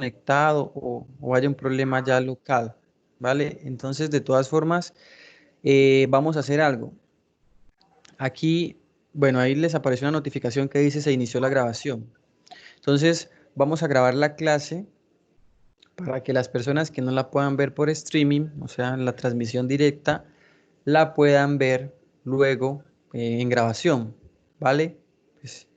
conectado o haya un problema ya local, ¿vale? Entonces, de todas formas, vamos a hacer algo. Aquí, bueno, ahí les apareció una notificación que dice se inició la grabación. Entonces, vamos a grabar la clase para que las personas que no la puedan ver por streaming, o sea, la transmisión directa, la puedan ver luego en grabación, ¿vale? Pues,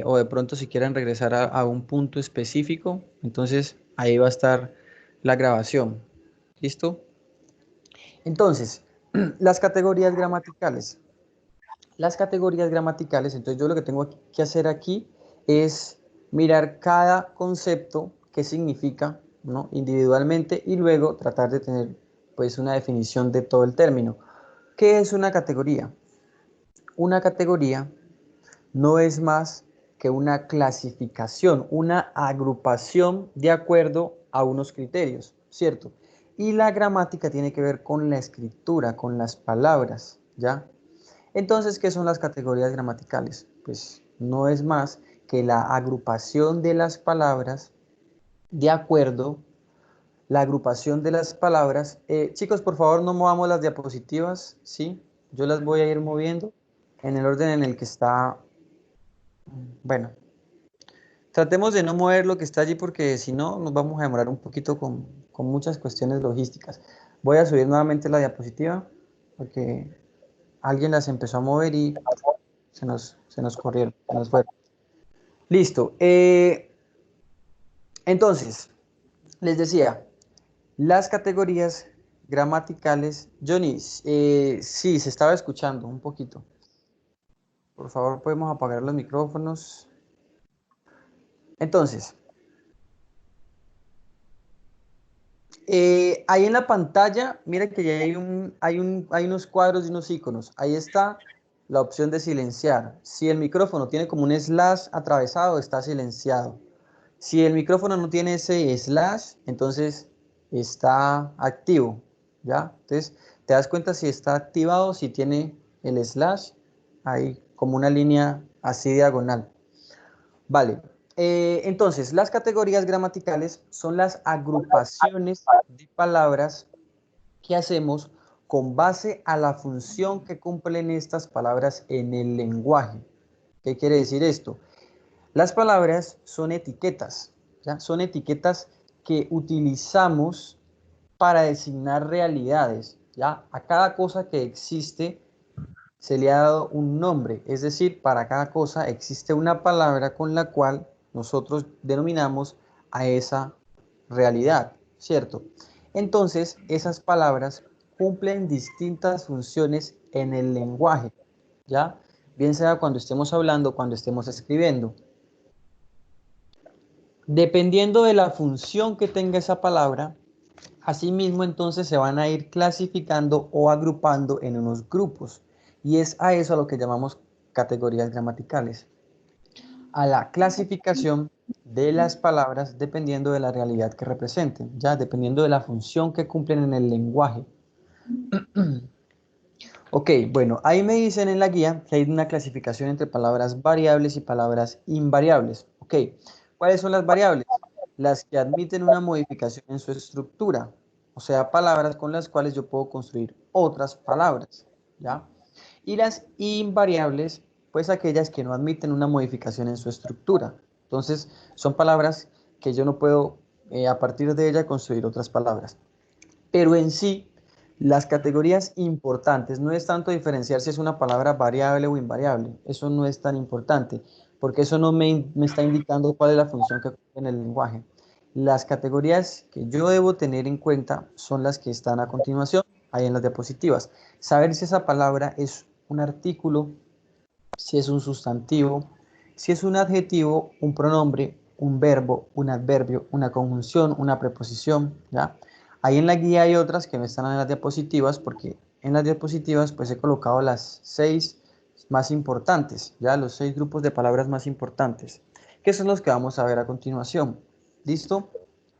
o de pronto si quieren regresar a un punto específico, entonces ahí va a estar la grabación. ¿Listo? Entonces, las categorías gramaticales. Las categorías gramaticales, entonces yo lo que tengo que hacer aquí es mirar cada concepto, qué significa, ¿no? Individualmente y luego tratar de tener pues una definición de todo el término. ¿Qué es una categoría? Una categoría no es más que una clasificación, una agrupación de acuerdo a unos criterios, ¿cierto? Y la gramática tiene que ver con la escritura, con las palabras, ¿ya? Entonces, ¿qué son las categorías gramaticales? Pues no es más que la agrupación de las palabras de acuerdo, la agrupación de las palabras. Chicos, por favor, no movamos las diapositivas, ¿sí? Yo las voy a ir moviendo en el orden en el que está. Bueno, tratemos de no mover lo que está allí porque si no nos vamos a demorar un poquito con muchas cuestiones logísticas. Voy a subir nuevamente la diapositiva porque alguien las empezó a mover y se nos corrieron, se nos fueron. Listo. Entonces, les decía, las categorías gramaticales. Johnny, sí, se estaba escuchando un poquito. Por favor, podemos apagar los micrófonos. Entonces, ahí en la pantalla, mira que ya hay unos cuadros y unos iconos. Ahí está la opción de silenciar. Si el micrófono tiene como un slash atravesado, está silenciado. Si el micrófono no tiene ese slash, entonces está activo, ¿ya? Entonces, te das cuenta si está activado, si tiene el slash, ahí como una línea así diagonal. Vale, entonces, las categorías gramaticales son las agrupaciones de palabras que hacemos con base a la función que cumplen estas palabras en el lenguaje. ¿Qué quiere decir esto? Las palabras son etiquetas, ¿ya? Son etiquetas que utilizamos para designar realidades, ¿ya? A cada cosa que existe se le ha dado un nombre, es decir, para cada cosa existe una palabra con la cual nosotros denominamos a esa realidad, ¿cierto? Entonces, esas palabras cumplen distintas funciones en el lenguaje, ¿ya? Bien sea cuando estemos hablando, cuando estemos escribiendo. Dependiendo de la función que tenga esa palabra, asimismo entonces se van a ir clasificando o agrupando en unos grupos. Y es a eso a lo que llamamos categorías gramaticales. A la clasificación de las palabras dependiendo de la realidad que representen, ya dependiendo de la función que cumplen en el lenguaje. Ok, bueno, ahí me dicen en la guía que hay una clasificación entre palabras variables y palabras invariables. Ok, ¿cuáles son las variables? Las que admiten una modificación en su estructura, o sea, palabras con las cuales yo puedo construir otras palabras, ¿ya? Y las invariables, pues aquellas que no admiten una modificación en su estructura. Entonces, son palabras que yo no puedo, a partir de ella, construir otras palabras. Pero en sí, las categorías importantes no es tanto diferenciar si es una palabra variable o invariable. Eso no es tan importante, porque eso no me está indicando cuál es la función que cumple en el lenguaje. Las categorías que yo debo tener en cuenta son las que están a continuación, ahí en las diapositivas. Saber si esa palabra es un artículo, si es un sustantivo, si es un adjetivo, un pronombre, un verbo, un adverbio, una conjunción, una preposición, ¿ya? Ahí en la guía hay otras que no están en las diapositivas porque en las diapositivas pues he colocado las 6 más importantes, ¿ya? Los 6 grupos de palabras más importantes, que son los que vamos a ver a continuación. ¿Listo?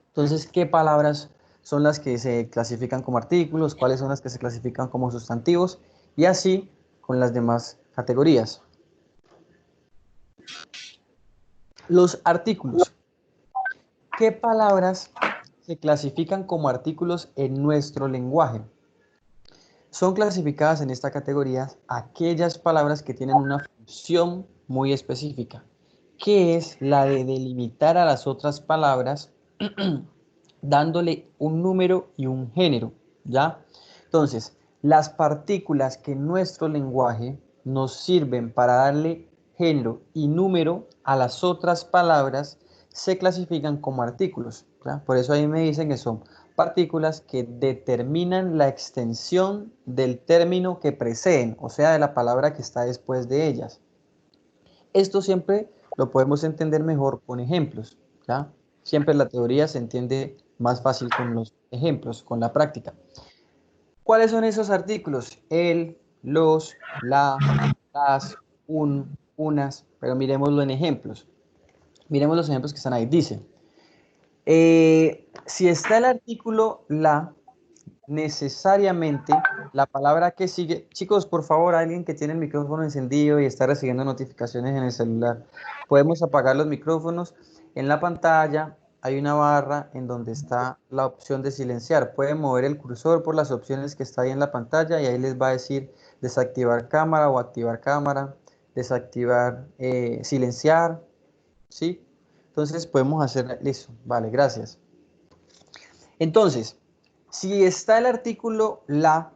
Entonces, ¿qué palabras son las que se clasifican como artículos? ¿Cuáles son las que se clasifican como sustantivos? Y así con las demás categorías. Los artículos. ¿Qué palabras se clasifican como artículos en nuestro lenguaje? Son clasificadas en esta categoría aquellas palabras que tienen una función muy específica, que es la de delimitar a las otras palabras dándole un número y un género, ¿ya? Entonces, las partículas que en nuestro lenguaje nos sirven para darle género y número a las otras palabras se clasifican como artículos, ¿ya? Por eso ahí me dicen que son partículas que determinan la extensión del término que preceden, o sea, de la palabra que está después de ellas. Esto siempre lo podemos entender mejor con ejemplos, ¿ya? Siempre la teoría se entiende más fácil con los ejemplos, con la práctica. ¿Cuáles son esos artículos? El, los, la, las, un, unas, pero miremoslo en ejemplos. Miremos los ejemplos que están ahí. Dice, si está el artículo la, necesariamente la palabra que sigue, chicos, por favor, alguien que tiene el micrófono encendido y está recibiendo notificaciones en el celular, podemos apagar los micrófonos. En la pantalla hay una barra en donde está la opción de silenciar. Pueden mover el cursor por las opciones que está ahí en la pantalla y ahí les va a decir desactivar cámara o activar cámara, desactivar, silenciar, ¿sí? Entonces podemos hacer eso. Vale, gracias. Entonces, si está el artículo la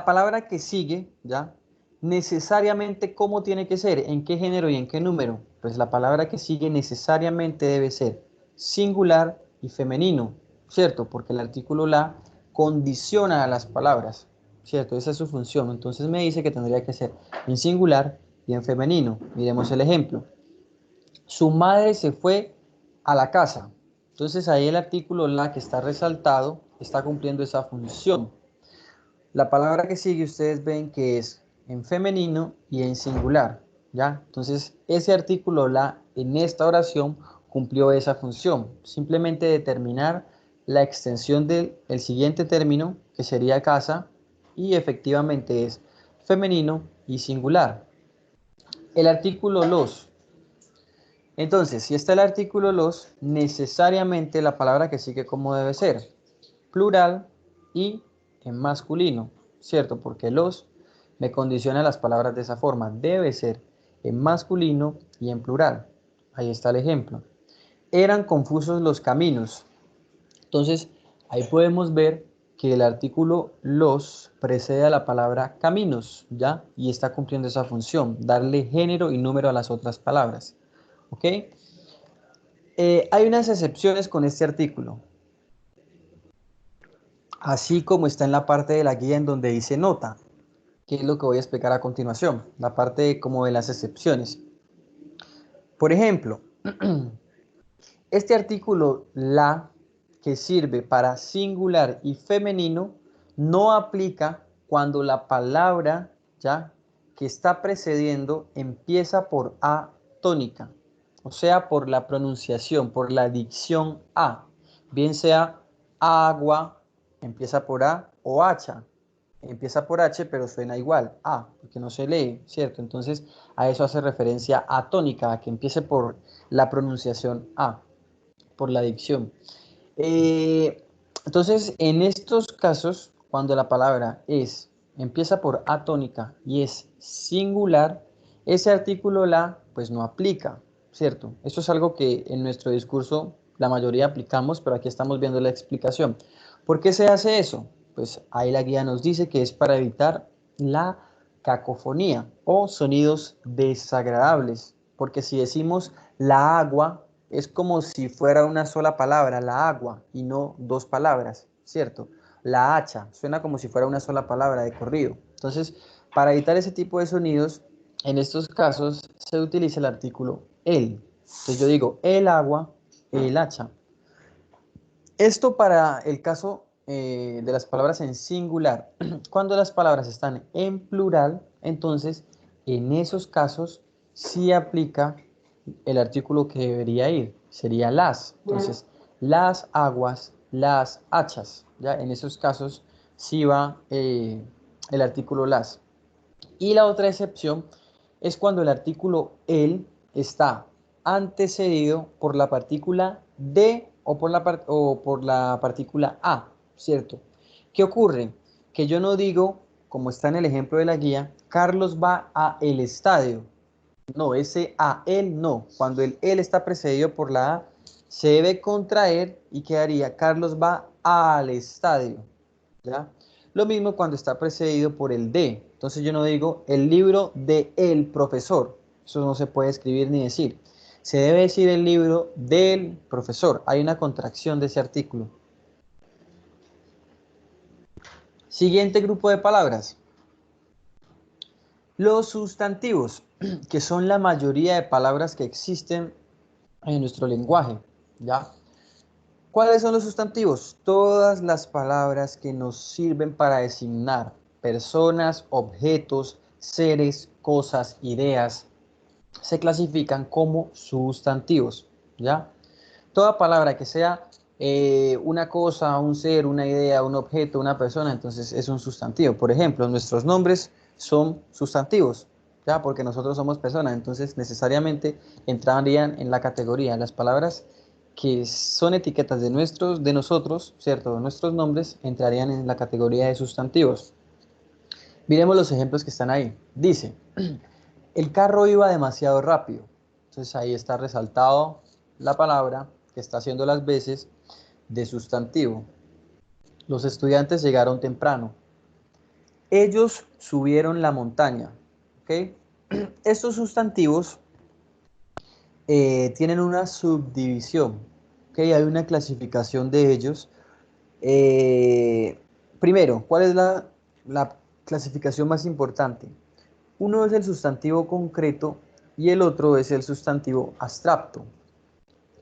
palabra que sigue, ¿ya? Necesariamente, ¿cómo tiene que ser? ¿En qué género y en qué número? Pues la palabra que sigue necesariamente debe ser singular y femenino, ¿cierto? Porque el artículo la condiciona a las palabras, ¿cierto? Esa es su función. Entonces me dice que tendría que ser en singular y en femenino. Miremos el ejemplo. Su madre se fue a la casa. Entonces ahí el artículo la que está resaltado está cumpliendo esa función. La palabra que sigue ustedes ven que es en femenino y en singular, ¿ya? Entonces ese artículo la en esta oración cumplió esa función. Simplemente determinar la extensión del siguiente término, que sería casa, y efectivamente es femenino y singular. El artículo los. Entonces, si está el artículo los, necesariamente la palabra que sigue como debe ser, plural y en masculino, ¿cierto? Porque los me condiciona las palabras de esa forma, debe ser en masculino y en plural. Ahí está el ejemplo. Eran confusos los caminos. Entonces, ahí podemos ver que el artículo los precede a la palabra caminos, ¿ya? Y está cumpliendo esa función, darle género y número a las otras palabras, ¿ok? Hay unas excepciones con este artículo, así como está en la parte de la guía en donde dice nota, que es lo que voy a explicar a continuación, la parte como de las excepciones. Por ejemplo, este artículo la, que sirve para singular y femenino, no aplica cuando la palabra ya que está precediendo empieza por A tónica, o sea, por la pronunciación, por la dicción A, bien sea agua, empieza por A, o hacha, empieza por H, pero suena igual, A, porque no se lee, ¿cierto? Entonces, a eso hace referencia a tónica, a que empiece por la pronunciación A, por la dicción. Eh, entonces, en estos casos, cuando la palabra empieza por A tónica y es singular, ese artículo la, pues no aplica, ¿cierto? Eso es algo que en nuestro discurso la mayoría aplicamos, pero aquí estamos viendo la explicación. ¿Por qué se hace eso? Pues ahí la guía nos dice que es para evitar la cacofonía o sonidos desagradables, porque si decimos la agua, es como si fuera una sola palabra, la agua, y no dos palabras, ¿cierto? La hacha, suena como si fuera una sola palabra de corrido. Entonces, para evitar ese tipo de sonidos, en estos casos se utiliza el artículo el. Entonces yo digo el agua, el hacha. Esto para el caso de las palabras en singular. Cuando las palabras están en plural, entonces en esos casos sí aplica el artículo que debería ir. Sería las. Entonces, las aguas, las hachas. ¿Ya? En esos casos sí va el artículo las. Y la otra excepción es cuando el artículo el está antecedido por la partícula de o por la partícula a, ¿cierto? ¿Qué ocurre? Que yo no digo, como está en el ejemplo de la guía, Carlos va a el estadio. No, ese a él no. Cuando el él está precedido por la a, se debe contraer y quedaría Carlos va al estadio. ¿Ya? Lo mismo cuando está precedido por el de. Entonces yo no digo el libro de el profesor. Eso no se puede escribir ni decir. Se debe decir el libro del profesor. Hay una contracción de ese artículo. Siguiente grupo de palabras. Los sustantivos, que son la mayoría de palabras que existen en nuestro lenguaje. ¿Ya? ¿Cuáles son los sustantivos? Todas las palabras que nos sirven para designar personas, objetos, seres, cosas, ideas, se clasifican como sustantivos, ¿ya? Toda palabra que sea una cosa, un ser, una idea, un objeto, una persona, entonces es un sustantivo. Por ejemplo, nuestros nombres son sustantivos, ¿ya? Porque nosotros somos personas, entonces necesariamente entrarían en la categoría. Las palabras que son etiquetas de nosotros, ¿cierto? Nuestros nombres entrarían en la categoría de sustantivos. Miremos los ejemplos que están ahí. Dice, el carro iba demasiado rápido. Entonces ahí está resaltado la palabra que está haciendo las veces de sustantivo. Los estudiantes llegaron temprano. Ellos subieron la montaña. ¿Ok? Estos sustantivos tienen una subdivisión. ¿Ok? Hay una clasificación de ellos. Eh, Primero, ¿cuál es la clasificación más importante? Uno es el sustantivo concreto y el otro es el sustantivo abstracto.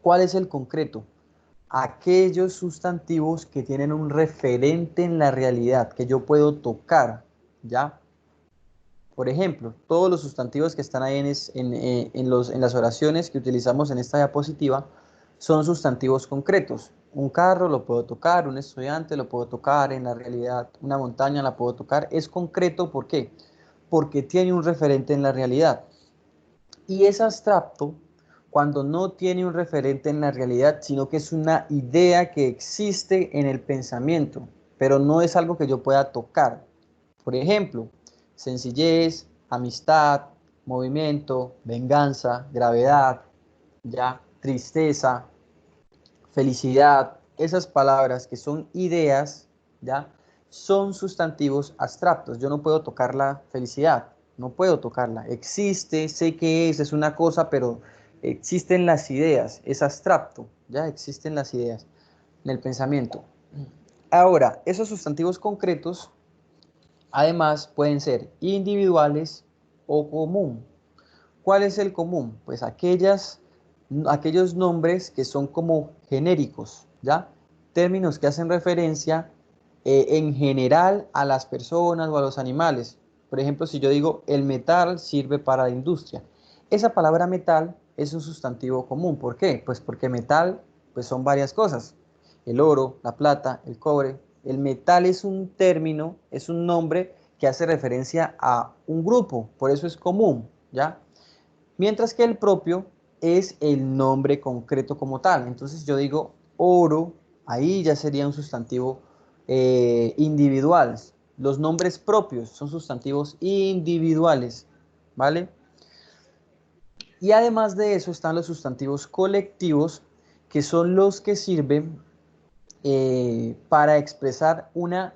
¿Cuál es el concreto? Aquellos sustantivos que tienen un referente en la realidad, que yo puedo tocar, ¿ya? Por ejemplo, todos los sustantivos que están ahí en las oraciones que utilizamos en esta diapositiva son sustantivos concretos. Un carro lo puedo tocar, un estudiante lo puedo tocar, en la realidad una montaña la puedo tocar. Es concreto, ¿por qué? Porque tiene un referente en la realidad. Y es abstracto cuando no tiene un referente en la realidad, sino que es una idea que existe en el pensamiento, pero no es algo que yo pueda tocar. Por ejemplo, sencillez, amistad, movimiento, venganza, gravedad, ya, tristeza, felicidad, esas palabras que son ideas, ya, son sustantivos abstractos. Yo no puedo tocar la felicidad, no puedo tocarla. Existe, sé que es una cosa, pero existen las ideas, es abstracto, ya existen las ideas en el pensamiento. Ahora, esos sustantivos concretos además pueden ser individuales o común. ¿Cuál es el común? Pues aquellos nombres que son como genéricos, ¿ya? Términos que hacen referencia en general a las personas o a los animales. Por ejemplo, si yo digo el metal sirve para la industria. Esa palabra metal es un sustantivo común. ¿Por qué? Pues porque metal pues son varias cosas. El oro, la plata, el cobre. El metal es un término, es un nombre que hace referencia a un grupo. Por eso es común, ¿ya? Mientras que el propio es el nombre concreto como tal. Entonces yo digo oro, ahí ya sería un sustantivo individual. Los nombres propios son sustantivos individuales, ¿vale? Y además de eso están los sustantivos colectivos, que son los que sirven para expresar una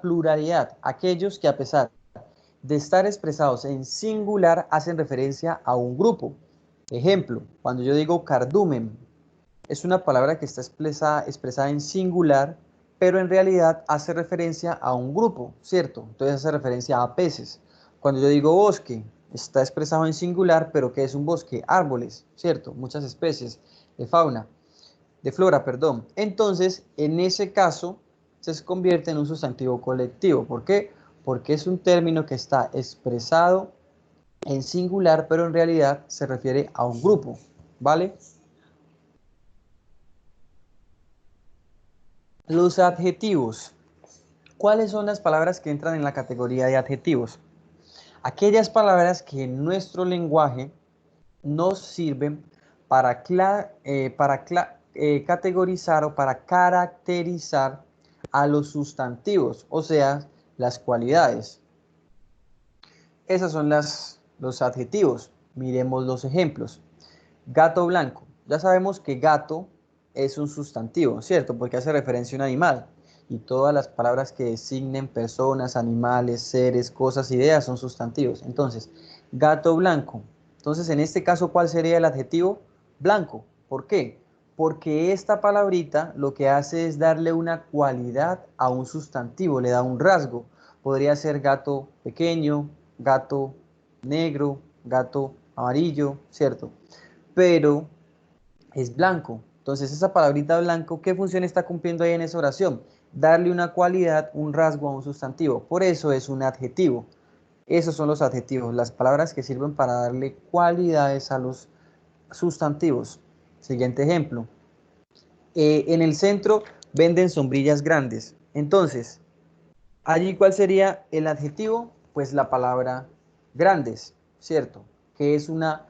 pluralidad. Aquellos que a pesar de estar expresados en singular hacen referencia a un grupo. Ejemplo, cuando yo digo cardumen, es una palabra que está expresada en singular, pero en realidad hace referencia a un grupo, ¿cierto? Entonces hace referencia a peces. Cuando yo digo bosque, está expresado en singular, pero ¿qué es un bosque? Árboles, ¿cierto? Muchas especies de fauna, de flora, perdón. Entonces, en ese caso, se convierte en un sustantivo colectivo. ¿Por qué? Porque es un término que está expresado en singular, pero en realidad se refiere a un grupo, ¿vale? Los adjetivos. ¿Cuáles son las palabras que entran en la categoría de adjetivos? Aquellas palabras que en nuestro lenguaje nos sirven para, categorizar o para caracterizar a los sustantivos, o sea, las cualidades. Esas son los adjetivos. Miremos los ejemplos. Gato blanco. Ya sabemos que gato es un sustantivo, ¿cierto? Porque hace referencia a un animal. Y todas las palabras que designen personas, animales, seres, cosas, ideas son sustantivos. Entonces, gato blanco. Entonces, en este caso, ¿cuál sería el adjetivo? Blanco. ¿Por qué? Porque esta palabrita lo que hace es darle una cualidad a un sustantivo, le da un rasgo. Podría ser gato pequeño, gato negro, gato amarillo, ¿cierto? Pero es blanco. Entonces, esa palabrita blanco, ¿qué función está cumpliendo ahí en esa oración? Darle una cualidad, un rasgo a un sustantivo. Por eso es un adjetivo. Esos son los adjetivos, las palabras que sirven para darle cualidades a los sustantivos. Siguiente ejemplo. En el centro venden sombrillas grandes. Entonces, allí, ¿cuál sería el adjetivo? Pues la palabra grandes, ¿cierto? Que es una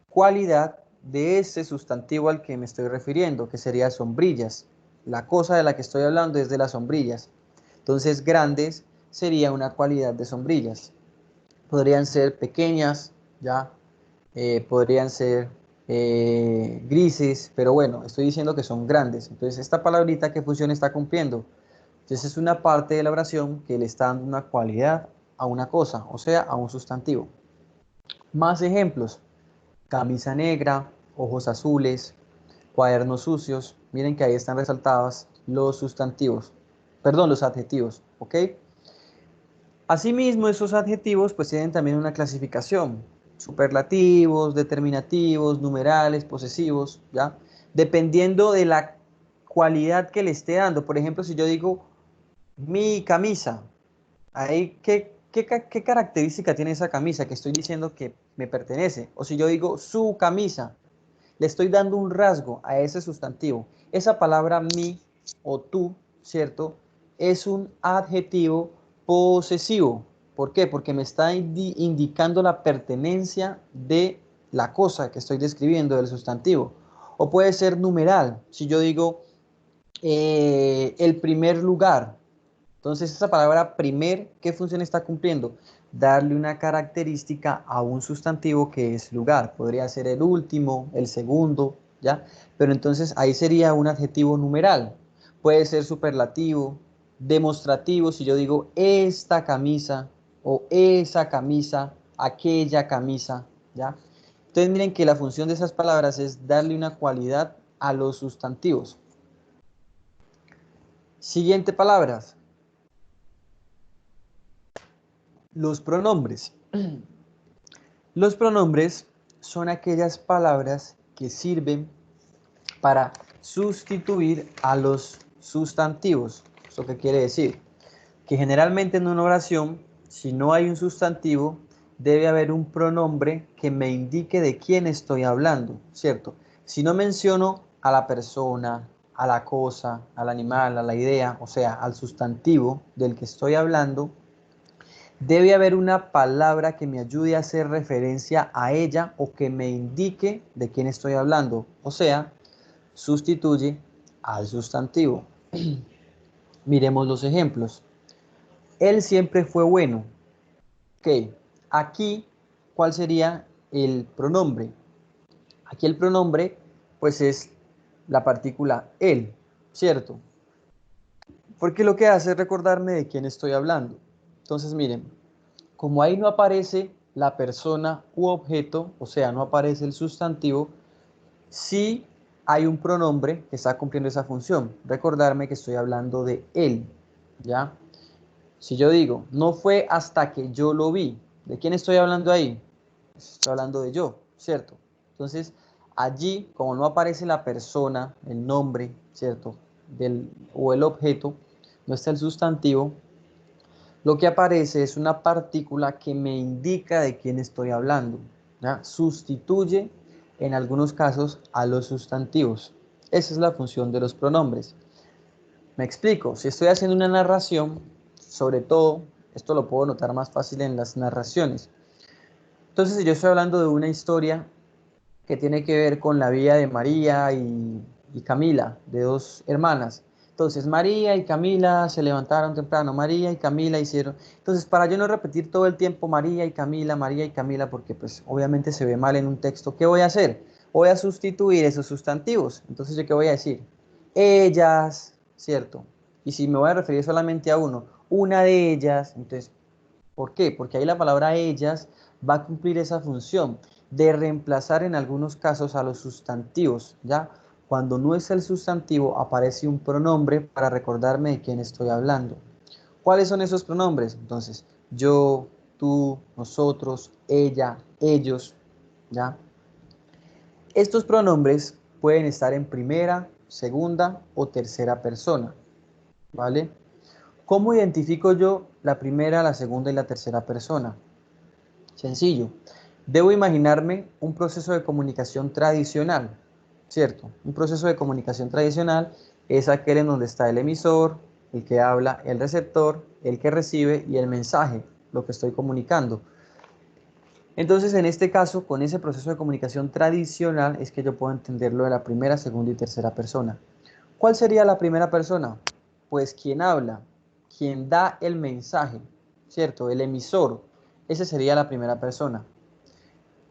cualidad de ese sustantivo al que me estoy refiriendo, que sería sombrillas. La cosa de la que estoy hablando es de las sombrillas. Entonces, grandes sería una cualidad de sombrillas. Podrían ser pequeñas, ya, podrían ser grises, pero bueno, estoy diciendo que son grandes. Entonces, esta palabrita, ¿qué función está cumpliendo? Entonces, es una parte de la oración que le está dando una cualidad a una cosa, o sea, a un sustantivo. Más ejemplos. Camisa negra, ojos azules, cuadernos sucios. Miren que ahí están resaltados los sustantivos, perdón, los adjetivos, ¿ok? Asimismo, esos adjetivos pues tienen también una clasificación. Superlativos, determinativos, numerales, posesivos, ¿ya? Dependiendo de la cualidad que le esté dando. Por ejemplo, si yo digo mi camisa, ahí, ¿qué característica tiene esa camisa que estoy diciendo que me pertenece? O si yo digo su camisa, le estoy dando un rasgo a ese sustantivo. Esa palabra mi o tú, ¿cierto? Es un adjetivo posesivo. ¿Por qué? Porque me está indicando la pertenencia de la cosa que estoy describiendo, del sustantivo. O puede ser numeral. Si yo digo el primer lugar, entonces, esa palabra primer, ¿qué función está cumpliendo? Darle una característica a un sustantivo que es lugar. Podría ser el último, el segundo, ¿ya? Pero entonces ahí sería un adjetivo numeral. Puede ser superlativo, demostrativo, si yo digo esta camisa o esa camisa, aquella camisa, ¿ya? Entonces miren que la función de esas palabras es darle una cualidad a los sustantivos. Siguiente palabras. Los pronombres. Los pronombres son aquellas palabras que sirven para sustituir a los sustantivos. ¿Eso qué quiere decir? Que generalmente en una oración, si no hay un sustantivo, debe haber un pronombre que me indique de quién estoy hablando, ¿cierto? Si no menciono a la persona, a la cosa, al animal, a la idea, o sea, al sustantivo del que estoy hablando, debe haber una palabra que me ayude a hacer referencia a ella o que me indique de quién estoy hablando. O sea, sustituye al sustantivo. Miremos los ejemplos. Él siempre fue bueno. Ok, aquí, ¿cuál sería el pronombre? Aquí el pronombre, pues es la partícula él, ¿cierto? Porque lo que hace es recordarme de quién estoy hablando. Entonces, miren, como ahí no aparece la persona u objeto, o sea, no aparece el sustantivo, sí hay un pronombre que está cumpliendo esa función. Recordarme que estoy hablando de él, ¿ya? Si yo digo, no fue hasta que yo lo vi, ¿de quién estoy hablando ahí? Estoy hablando de yo, ¿cierto? Entonces, allí, como no aparece la persona, el nombre, ¿cierto? O el objeto, no está el sustantivo, lo que aparece es una partícula que me indica de quién estoy hablando, ¿ya? Sustituye en algunos casos a los sustantivos. Esa es la función de los pronombres. Me explico, si estoy haciendo una narración, sobre todo, esto lo puedo notar más fácil en las narraciones. Entonces, si yo estoy hablando de una historia, que tiene que ver con la vida de María y Camila, de dos hermanas. Entonces, María y Camila se levantaron temprano, María y Camila hicieron... Entonces, para yo no repetir todo el tiempo María y Camila, porque pues obviamente se ve mal en un texto, ¿qué voy a hacer? Voy a sustituir esos sustantivos. Entonces, ¿yo qué voy a decir? Ellas, ¿cierto? Y si me voy a referir solamente a uno, una de ellas, entonces, ¿por qué? Porque ahí la palabra ellas va a cumplir esa función de reemplazar en algunos casos a los sustantivos, ¿ya? Cuando no es el sustantivo, aparece un pronombre para recordarme de quién estoy hablando. ¿Cuáles son esos pronombres? Entonces, yo, tú, nosotros, ella, ellos, ¿ya? Estos pronombres pueden estar en primera, segunda o tercera persona, ¿vale? ¿Cómo identifico yo la primera, la segunda y la tercera persona? Sencillo. Debo imaginarme un proceso de comunicación tradicional, ¿cierto? Un proceso de comunicación tradicional es aquel en donde está el emisor, el que habla, el receptor, el que recibe y el mensaje, lo que estoy comunicando. Entonces, en este caso, con ese proceso de comunicación tradicional es que yo puedo entenderlo de la primera, segunda y tercera persona. ¿Cuál sería la primera persona? Pues quien habla, quien da el mensaje, ¿cierto? El emisor. Esa sería la primera persona.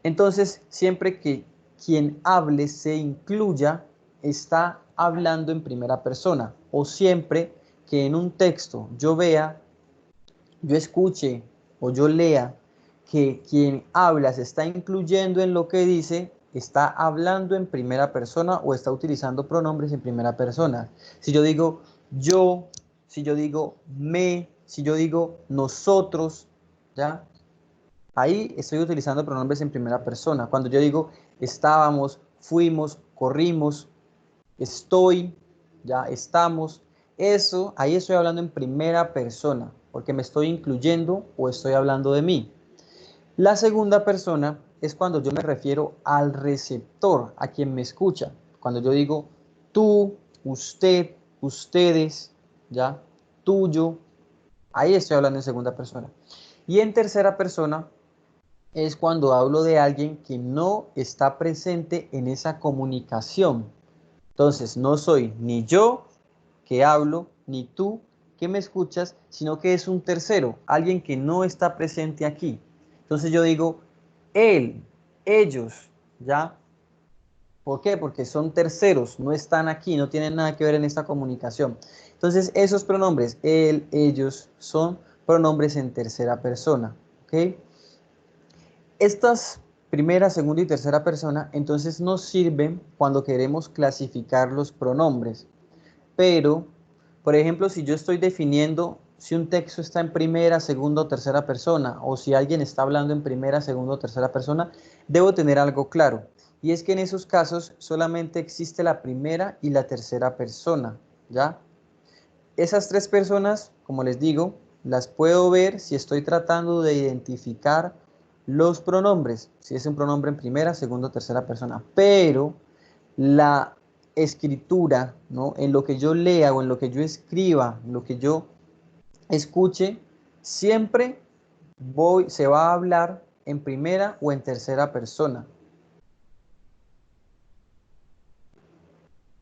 Entonces, siempre que quien hable se incluya, está hablando en primera persona. O siempre que en un texto yo vea, yo escuche o yo lea que quien habla se está incluyendo en lo que dice, está hablando en primera persona o está utilizando pronombres en primera persona. Si yo digo yo, si yo digo me, si yo digo nosotros, ¿ya? Ahí estoy utilizando pronombres en primera persona. Cuando yo digo estábamos, fuimos, corrimos, estoy, ya estamos, eso, ahí estoy hablando en primera persona, porque me estoy incluyendo o estoy hablando de mí. La segunda persona es cuando yo me refiero al receptor, a quien me escucha. Cuando yo digo tú, usted, ustedes, ya, tuyo, ahí estoy hablando en segunda persona. Y en tercera persona es cuando hablo de alguien que no está presente en esa comunicación. Entonces, no soy ni yo que hablo, ni tú que me escuchas, sino que es un tercero, alguien que no está presente aquí. Entonces yo digo, él, ellos, ¿ya? ¿Por qué? Porque son terceros, no están aquí, no tienen nada que ver en esta comunicación. Entonces, esos pronombres, él, ellos, son pronombres en tercera persona, ¿ok? Estas primera, segunda y tercera persona entonces nos sirven cuando queremos clasificar los pronombres. Pero, por ejemplo, si yo estoy definiendo si un texto está en primera, segunda o tercera persona, o si alguien está hablando en primera, segunda o tercera persona, debo tener algo claro. Y es que en esos casos solamente existe la primera y la tercera persona, ¿ya? Esas tres personas, como les digo, las puedo ver si estoy tratando de identificar los pronombres, si es un pronombre en primera, segunda o tercera persona, pero la escritura, ¿no? En lo que yo lea o en lo que yo escriba, en lo que yo escuche, siempre se va a hablar en primera o en tercera persona.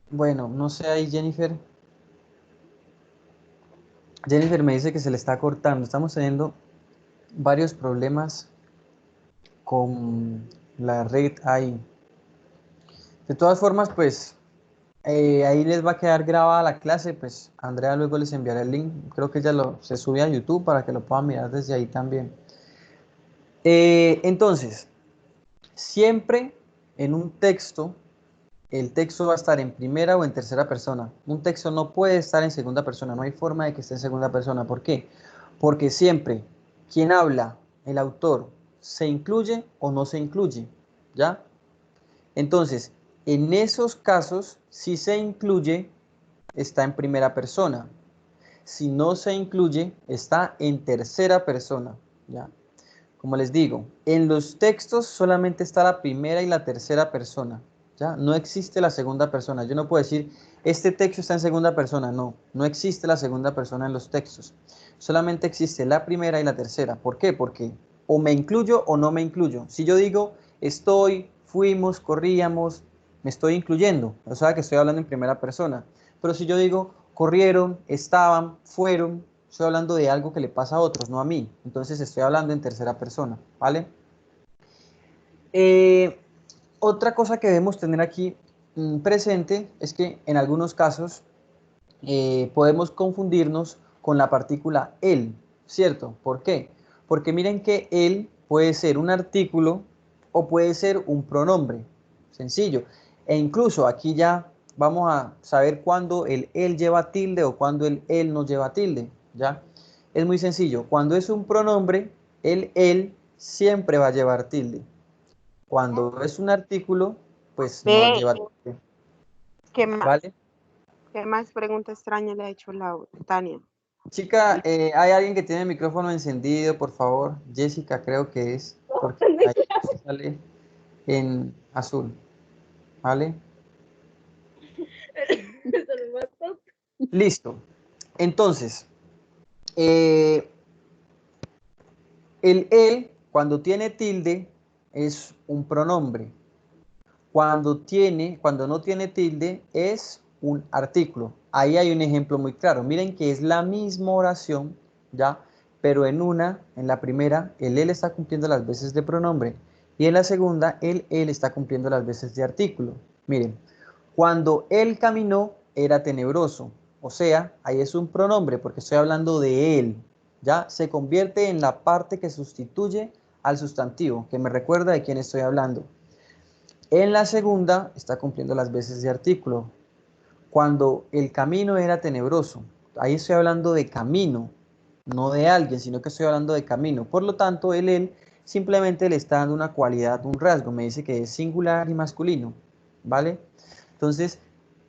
Bueno, no sé ahí, Jennifer. Jennifer me dice que se le está cortando. Estamos teniendo varios problemas con la red ahí. De todas formas, pues ahí les va a quedar grabada la clase, pues Andrea luego les enviará el link. Creo que se sube a YouTube para que lo puedan mirar desde ahí también. Entonces, siempre en un texto, el texto va a estar en primera o en tercera persona. Un texto no puede estar en segunda persona, no hay forma de que esté en segunda persona. ¿Por qué? Porque siempre quien habla, el autor, se incluye o no se incluye, ¿ya? Entonces, en esos casos, si se incluye, está en primera persona. Si no se incluye, está en tercera persona, ¿ya? Como les digo, en los textos solamente está la primera y la tercera persona, ¿ya? No existe la segunda persona. Yo no puedo decir, este texto está en segunda persona. No, no existe la segunda persona en los textos. Solamente existe la primera y la tercera. ¿Por qué? Porque o me incluyo o no me incluyo. Si yo digo, estoy, fuimos, corríamos, me estoy incluyendo, o sea que estoy hablando en primera persona. Pero si yo digo corrieron, estaban, fueron, estoy hablando de algo que le pasa a otros, no a mí. Entonces estoy hablando en tercera persona, ¿vale? Eh, Otra cosa que debemos tener aquí presente es que en algunos casos podemos confundirnos con la partícula el, ¿cierto? ¿Por qué? Porque miren que el puede ser un artículo o puede ser un pronombre, sencillo. E incluso aquí ya vamos a saber cuándo el él lleva tilde o cuándo el él no lleva tilde, ¿ya? Es muy sencillo. Cuando es un pronombre, el él siempre va a llevar tilde. Cuando es un artículo, pues no Ve, lleva tilde, ¿qué más, ¿vale? qué más pregunta extraña le ha hecho Tania? Chica, ¿hay alguien que tiene el micrófono encendido, por favor? Jessica, creo que es, porque ahí sale en azul, ¿vale? Listo. Entonces, eh, el él, cuando tiene tilde, es un pronombre. Cuando no tiene tilde, es un artículo. Ahí hay un ejemplo muy claro. Miren que es la misma oración, ¿ya? Pero en la primera, el él está cumpliendo las veces de pronombre. Y en la segunda, el él está cumpliendo las veces de artículo. Miren, cuando él caminó, era tenebroso. O sea, ahí es un pronombre porque estoy hablando de él. ¿Ya? Se convierte en la parte que sustituye al sustantivo, que me recuerda de quién estoy hablando. En la segunda está cumpliendo las veces de artículo. Cuando el camino era tenebroso, ahí estoy hablando de camino, no de alguien, sino que estoy hablando de camino. Por lo tanto, el él simplemente le está dando una cualidad, un rasgo. Me dice que es singular y masculino, ¿vale? Entonces,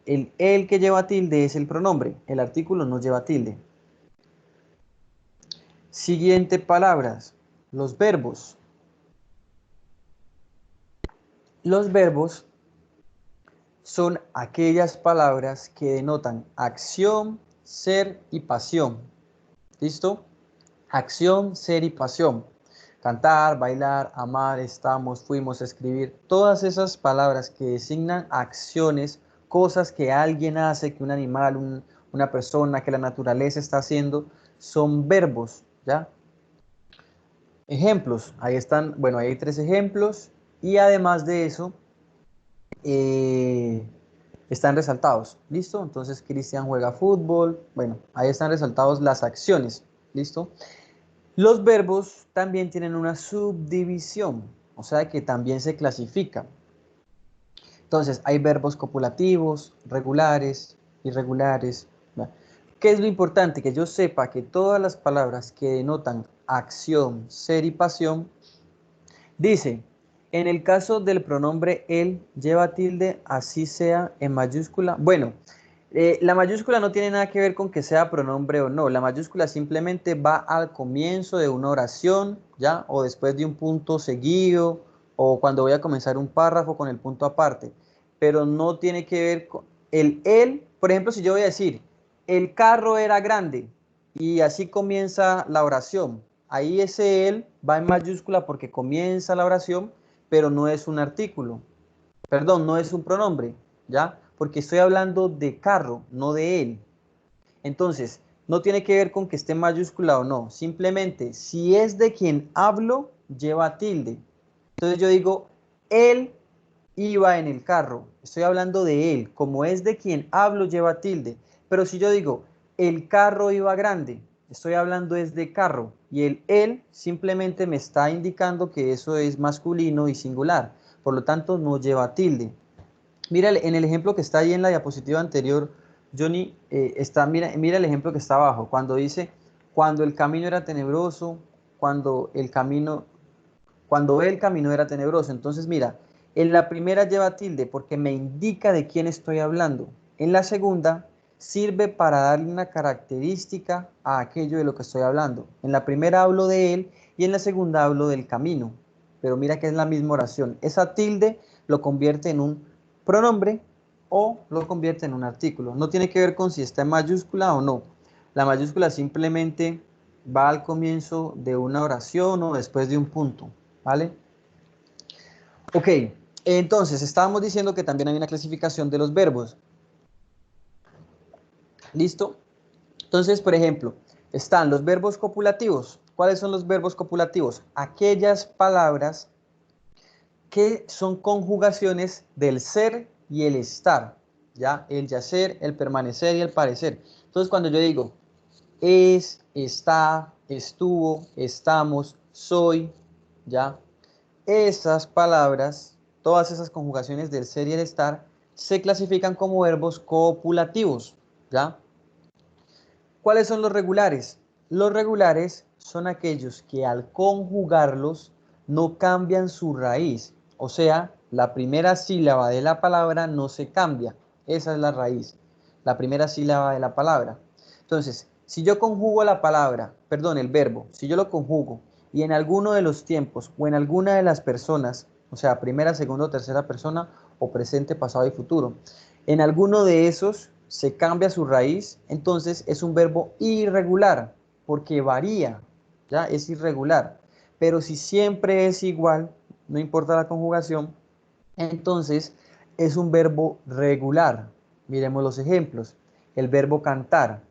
el él que lleva tilde es el pronombre, el artículo no lleva tilde. Siguiente palabras, los verbos. Los verbos son aquellas palabras que denotan acción, ser y pasión. ¿Listo? Acción, ser y pasión. Cantar, bailar, amar, estamos, fuimos, escribir. Todas esas palabras que designan acciones, cosas que alguien hace, que un animal, una persona, que la naturaleza está haciendo, son verbos, ¿ya? Ejemplos. Ahí están, bueno, ahí hay 3 ejemplos. Y además de eso, eh, están resaltados, ¿listo? Entonces Cristian juega fútbol, bueno, ahí están resaltados las acciones, ¿listo? Los verbos también tienen una subdivisión, o sea que también se clasifican. Entonces hay verbos copulativos, regulares, irregulares. ¿Va? ¿Qué es lo importante? Que yo sepa que todas las palabras que denotan acción, ser y pasión, dice, en el caso del pronombre él lleva tilde, así sea en mayúscula. Bueno, la mayúscula no tiene nada que ver con que sea pronombre o no. La mayúscula simplemente va al comienzo de una oración, ¿ya? O después de un punto seguido, o cuando voy a comenzar un párrafo con el punto aparte. Pero no tiene que ver con el él. Por ejemplo, si yo voy a decir, el carro era grande, y así comienza la oración. Ahí ese él va en mayúscula porque comienza la oración, pero no es un artículo. Perdón, no es un pronombre, ¿ya? Porque estoy hablando de carro, no de él. Entonces, no tiene que ver con que esté en mayúscula o no. Simplemente, si es de quien hablo, lleva tilde. Entonces yo digo, él iba en el carro. Estoy hablando de él. Como es de quien hablo, lleva tilde. Pero si yo digo, el carro iba grande, estoy hablando es de carro. Y el él simplemente me está indicando que eso es masculino y singular. Por lo tanto, no lleva tilde. Mira, en el ejemplo que está ahí en la diapositiva anterior, Johnny, mira el ejemplo que está abajo. Cuando dice, cuando el camino era tenebroso, cuando el camino cuando el camino era tenebroso. Entonces, mira, en la primera lleva tilde porque me indica de quién estoy hablando. En la segunda sirve para darle una característica a aquello de lo que estoy hablando. En la primera hablo de él y en la segunda hablo del camino. Pero mira que es la misma oración. Esa tilde lo convierte en un pronombre o lo convierte en un artículo. No tiene que ver con si está en mayúscula o no. La mayúscula simplemente va al comienzo de una oración o después de un punto. ¿Vale? Ok, Entonces, estábamos diciendo que también hay una clasificación de los verbos. ¿Listo? Entonces, por ejemplo, están los verbos copulativos. ¿Cuáles son los verbos copulativos? Aquellas palabras que son conjugaciones del ser y el estar, ¿ya? El yacer, el permanecer y el parecer. Entonces, cuando yo digo es, está, estuvo, estamos, soy, ¿ya? Esas palabras, todas esas conjugaciones del ser y el estar, se clasifican como verbos copulativos, ¿ya? ¿Cuáles son los regulares? Los regulares son aquellos que al conjugarlos no cambian su raíz. O sea, la primera sílaba de la palabra no se cambia. Esa es la raíz. La primera sílaba de la palabra. Entonces, si yo conjugo la palabra, perdón, el verbo, si yo lo conjugo y en alguno de los tiempos o en alguna de las personas, o sea, primera, segunda o tercera persona o presente, pasado y futuro, en alguno de esos se cambia su raíz, entonces es un verbo irregular, porque varía, ¿ya? Es irregular. Pero si siempre es igual, no importa la conjugación, entonces es un verbo regular. Miremos los ejemplos. El verbo cantar.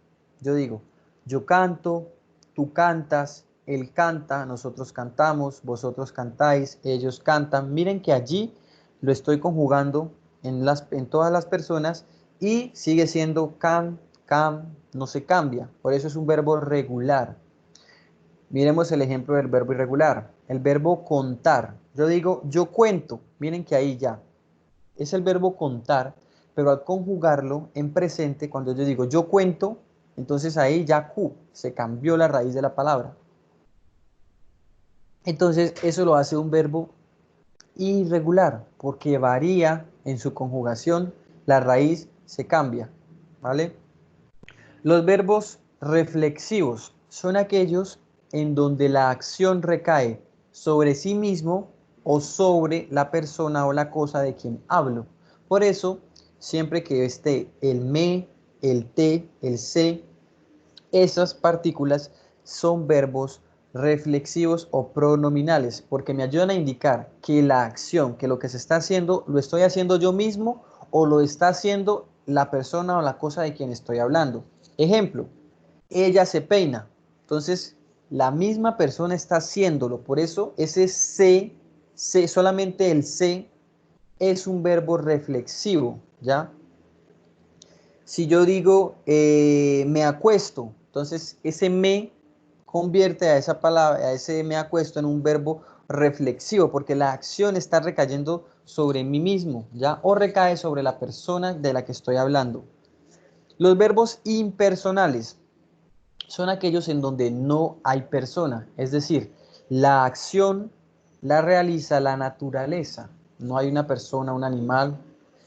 Yo digo, yo canto, tú cantas, él canta, nosotros cantamos, vosotros cantáis, ellos cantan. Miren que allí lo estoy conjugando en todas las personas y sigue siendo no se cambia. Por eso es un verbo regular. Miremos el ejemplo del verbo irregular. El verbo contar. Yo digo, yo cuento. Miren que ahí ya es el verbo contar, pero al conjugarlo en presente, cuando yo digo yo cuento, entonces ahí ya Q, se cambió la raíz de la palabra. Entonces eso lo hace un verbo irregular, porque varía en su conjugación, la raíz se cambia, ¿vale? Los verbos reflexivos son aquellos en donde la acción recae sobre sí mismo o sobre la persona o la cosa de quien hablo. Por eso, siempre que esté el me, el te, el se, esas partículas son verbos reflexivos o pronominales, porque me ayudan a indicar que la acción, que lo que se está haciendo, lo estoy haciendo yo mismo o lo está haciendo la persona o la cosa de quien estoy hablando. Ejemplo, ella se peina. Entonces, la misma persona está haciéndolo. Por eso, ese solamente el se es un verbo reflexivo, ¿ya? Si yo digo me acuesto, entonces ese me convierte a esa palabra, a ese me acuesto en un verbo reflexivo, porque la acción está recayendo sobre mí mismo, ¿ya? O recae sobre la persona de la que estoy hablando. Los verbos impersonales son aquellos en donde no hay persona, es decir, la acción la realiza la naturaleza, no hay una persona, un animal,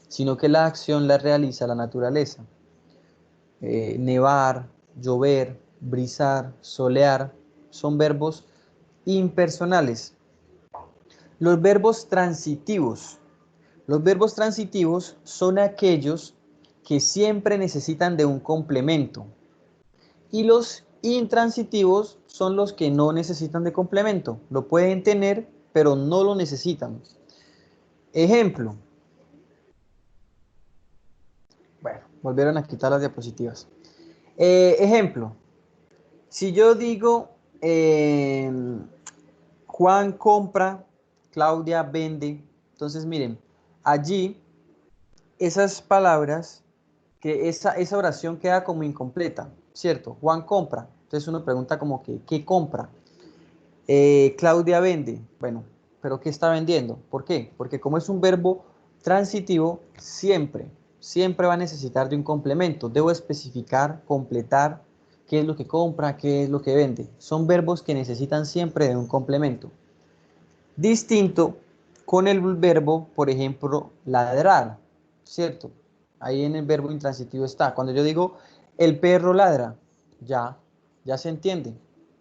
sino que la acción la realiza la naturaleza. Nevar, llover, brisar, solear, son verbos impersonales. Los verbos transitivos. Los verbos transitivos son aquellos que siempre necesitan de un complemento. Y los intransitivos son los que no necesitan de complemento. Lo pueden tener, pero no lo necesitan. Ejemplo. Bueno, volvieron a quitar las diapositivas. Ejemplo. Si yo digo Juan compra, Claudia vende, entonces miren, allí esas palabras, que esa oración queda como incompleta, ¿cierto? Juan compra, entonces uno pregunta como que, ¿qué compra? Claudia vende, bueno, pero ¿qué está vendiendo? ¿Por qué? Porque como es un verbo transitivo, siempre va a necesitar de un complemento. Debo especificar, completar qué es lo que compra, qué es lo que vende. Son verbos que necesitan siempre de un complemento. Distinto con el verbo, por ejemplo, ladrar, ¿cierto? Ahí en el verbo intransitivo está. Cuando yo digo el perro ladra, ya se entiende.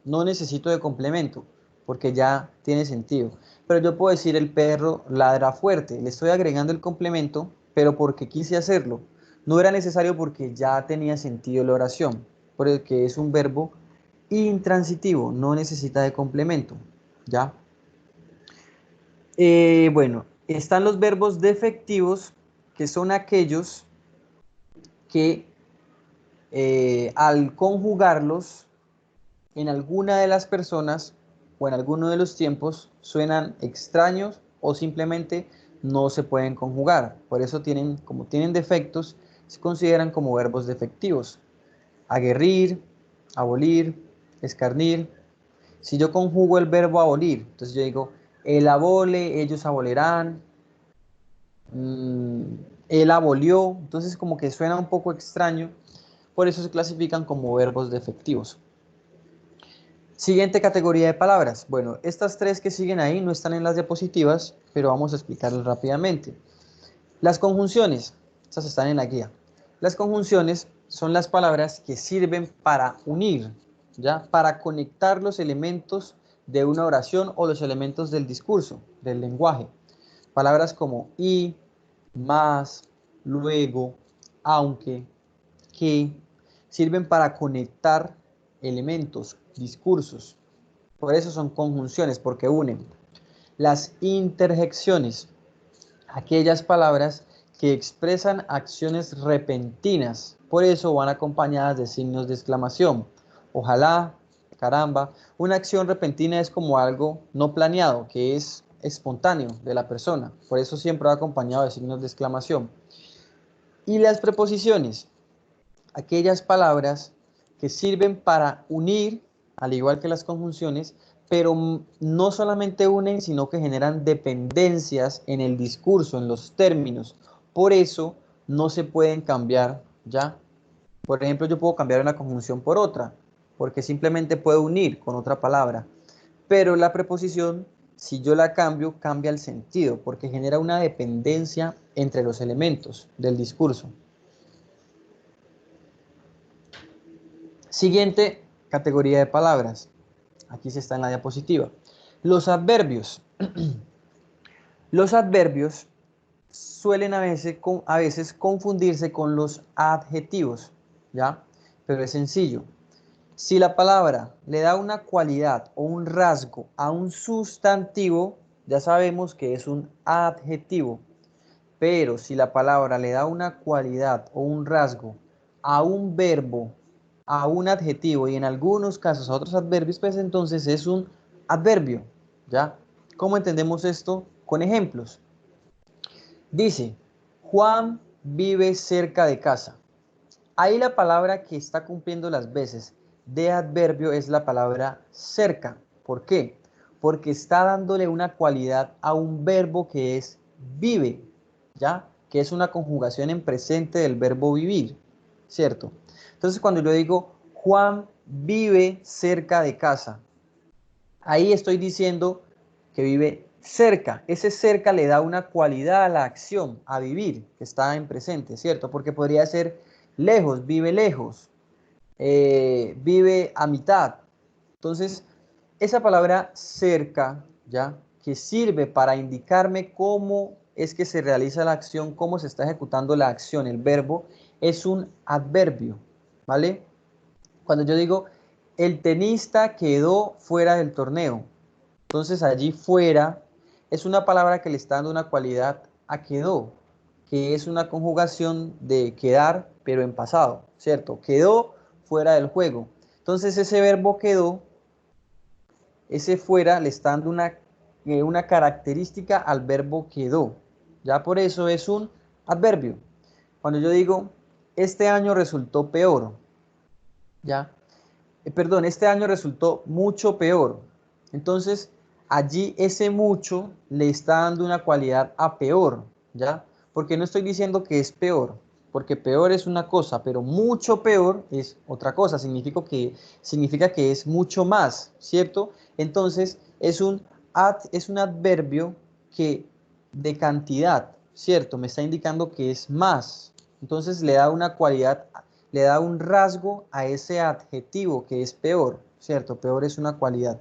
No necesito de complemento porque ya tiene sentido. Pero yo puedo decir el perro ladra fuerte. Le estoy agregando el complemento, pero porque quise hacerlo. No era necesario porque ya tenía sentido la oración. Porque es un verbo intransitivo, no necesita de complemento. ¿Ya? Bueno, Están los verbos defectivos, que son aquellos que al conjugarlos en alguna de las personas o en alguno de los tiempos suenan extraños o simplemente no se pueden conjugar. Por eso como tienen defectos, se consideran como verbos defectivos. Aguerrir, abolir, escarnir. Si yo conjugo el verbo abolir, entonces yo digo, él abole, ellos abolerán, mm, él abolió, entonces como que suena un poco extraño, por eso se clasifican como verbos defectivos. Siguiente categoría de palabras. Bueno, estas tres que siguen ahí no están en las diapositivas, pero vamos a explicarlas rápidamente. Las conjunciones, estas están en la guía. Las conjunciones son las palabras que sirven para unir, ¿ya? Para conectar los elementos de una oración o los elementos del discurso, del lenguaje. Palabras como y, más, luego, aunque, que, sirven para conectar elementos, discursos. Por eso son conjunciones, porque unen. Las interjecciones, aquellas palabras que expresan acciones repentinas, por eso van acompañadas de signos de exclamación. Ojalá, caramba. Una acción repentina es como algo no planeado, que es espontáneo de la persona, por eso siempre va acompañado de signos de exclamación. Y las preposiciones, aquellas palabras que sirven para unir, al igual que las conjunciones, pero no solamente unen, sino que generan dependencias en el discurso, en los términos. Por eso no se pueden cambiar, ¿ya? Por ejemplo, yo puedo cambiar una conjunción por otra, porque simplemente puedo unir con otra palabra. Pero la preposición, si yo la cambio, cambia el sentido, porque genera una dependencia entre los elementos del discurso. Siguiente categoría de palabras. Aquí se está en la diapositiva. Los adverbios. Los adverbios suelen a veces confundirse con los adjetivos, ¿ya? Pero es sencillo. Si la palabra le da una cualidad o un rasgo a un sustantivo, ya sabemos que es un adjetivo. Pero si la palabra le da una cualidad o un rasgo a un verbo, a un adjetivo y en algunos casos a otros adverbios, pues entonces es un adverbio, ¿ya? ¿Cómo entendemos esto? Con ejemplos. Dice, Juan vive cerca de casa. Ahí la palabra que está cumpliendo las veces de adverbio es la palabra cerca. ¿Por qué? Porque está dándole una cualidad a un verbo que es vive, ¿ya? Que es una conjugación en presente del verbo vivir, ¿cierto? Entonces cuando yo digo Juan vive cerca de casa, ahí estoy diciendo que vive cerca. Ese cerca le da una cualidad a la acción, a vivir, que está en presente, ¿cierto? Porque podría ser lejos, vive a mitad. Entonces, esa palabra cerca, ¿ya? Que sirve para indicarme cómo es que se realiza la acción, cómo se está ejecutando la acción, el verbo, es un adverbio, ¿vale? Cuando yo digo, el tenista quedó fuera del torneo, entonces allí fuera es una palabra que le está dando una cualidad a quedó, que es una conjugación de quedar, pero en pasado, ¿cierto? Quedó fuera del juego. Entonces ese verbo quedó, ese fuera le está dando una característica al verbo quedó. Ya por eso es un adverbio. Cuando yo digo, este año resultó peor, ¿ya? Perdón, este año resultó mucho peor. Entonces, allí ese mucho le está dando una cualidad a peor, ¿ya? Porque no estoy diciendo que es peor, porque peor es una cosa, pero mucho peor es otra cosa. Significa que es mucho más, ¿cierto? Entonces, es un adverbio que de cantidad, ¿cierto? Me está indicando que es más. Entonces, le da una cualidad, le da un rasgo a ese adjetivo que es peor, ¿cierto? Peor es una cualidad.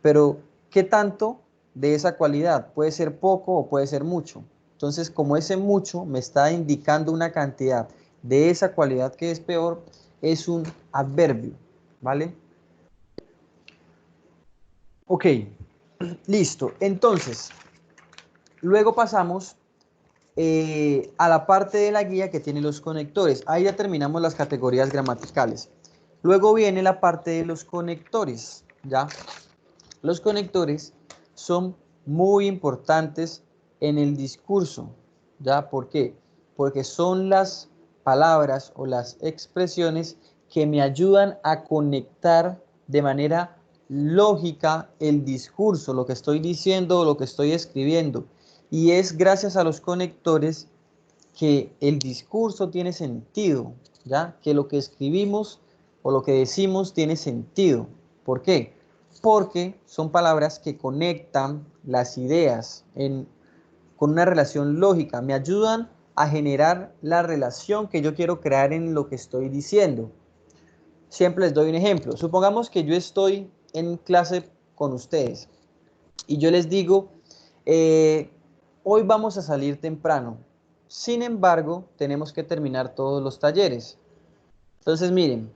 Pero, ¿qué tanto de esa cualidad? Puede ser poco o puede ser mucho. Entonces, como ese mucho me está indicando una cantidad de esa cualidad que es peor, es un adverbio, ¿vale? Ok, listo. Entonces, Luego pasamos a la parte de la guía que tiene los conectores. Ahí ya terminamos las categorías gramaticales. Luego viene la parte de los conectores, ¿ya? Los conectores son muy importantes en el discurso, ¿ya? ¿Por qué? Porque son las palabras o las expresiones que me ayudan a conectar de manera lógica el discurso, lo que estoy diciendo o lo que estoy escribiendo. Y es gracias a los conectores que el discurso tiene sentido, ¿ya? Que lo que escribimos o lo que decimos tiene sentido. ¿Por qué? Porque son palabras que conectan las ideas con una relación lógica, me ayudan a generar la relación que yo quiero crear en lo que estoy diciendo. Siempre les doy un ejemplo. Supongamos que yo estoy en clase con ustedes y yo les digo, eh, hoy vamos a salir temprano. Sin embargo, tenemos que terminar todos los talleres. Entonces, miren,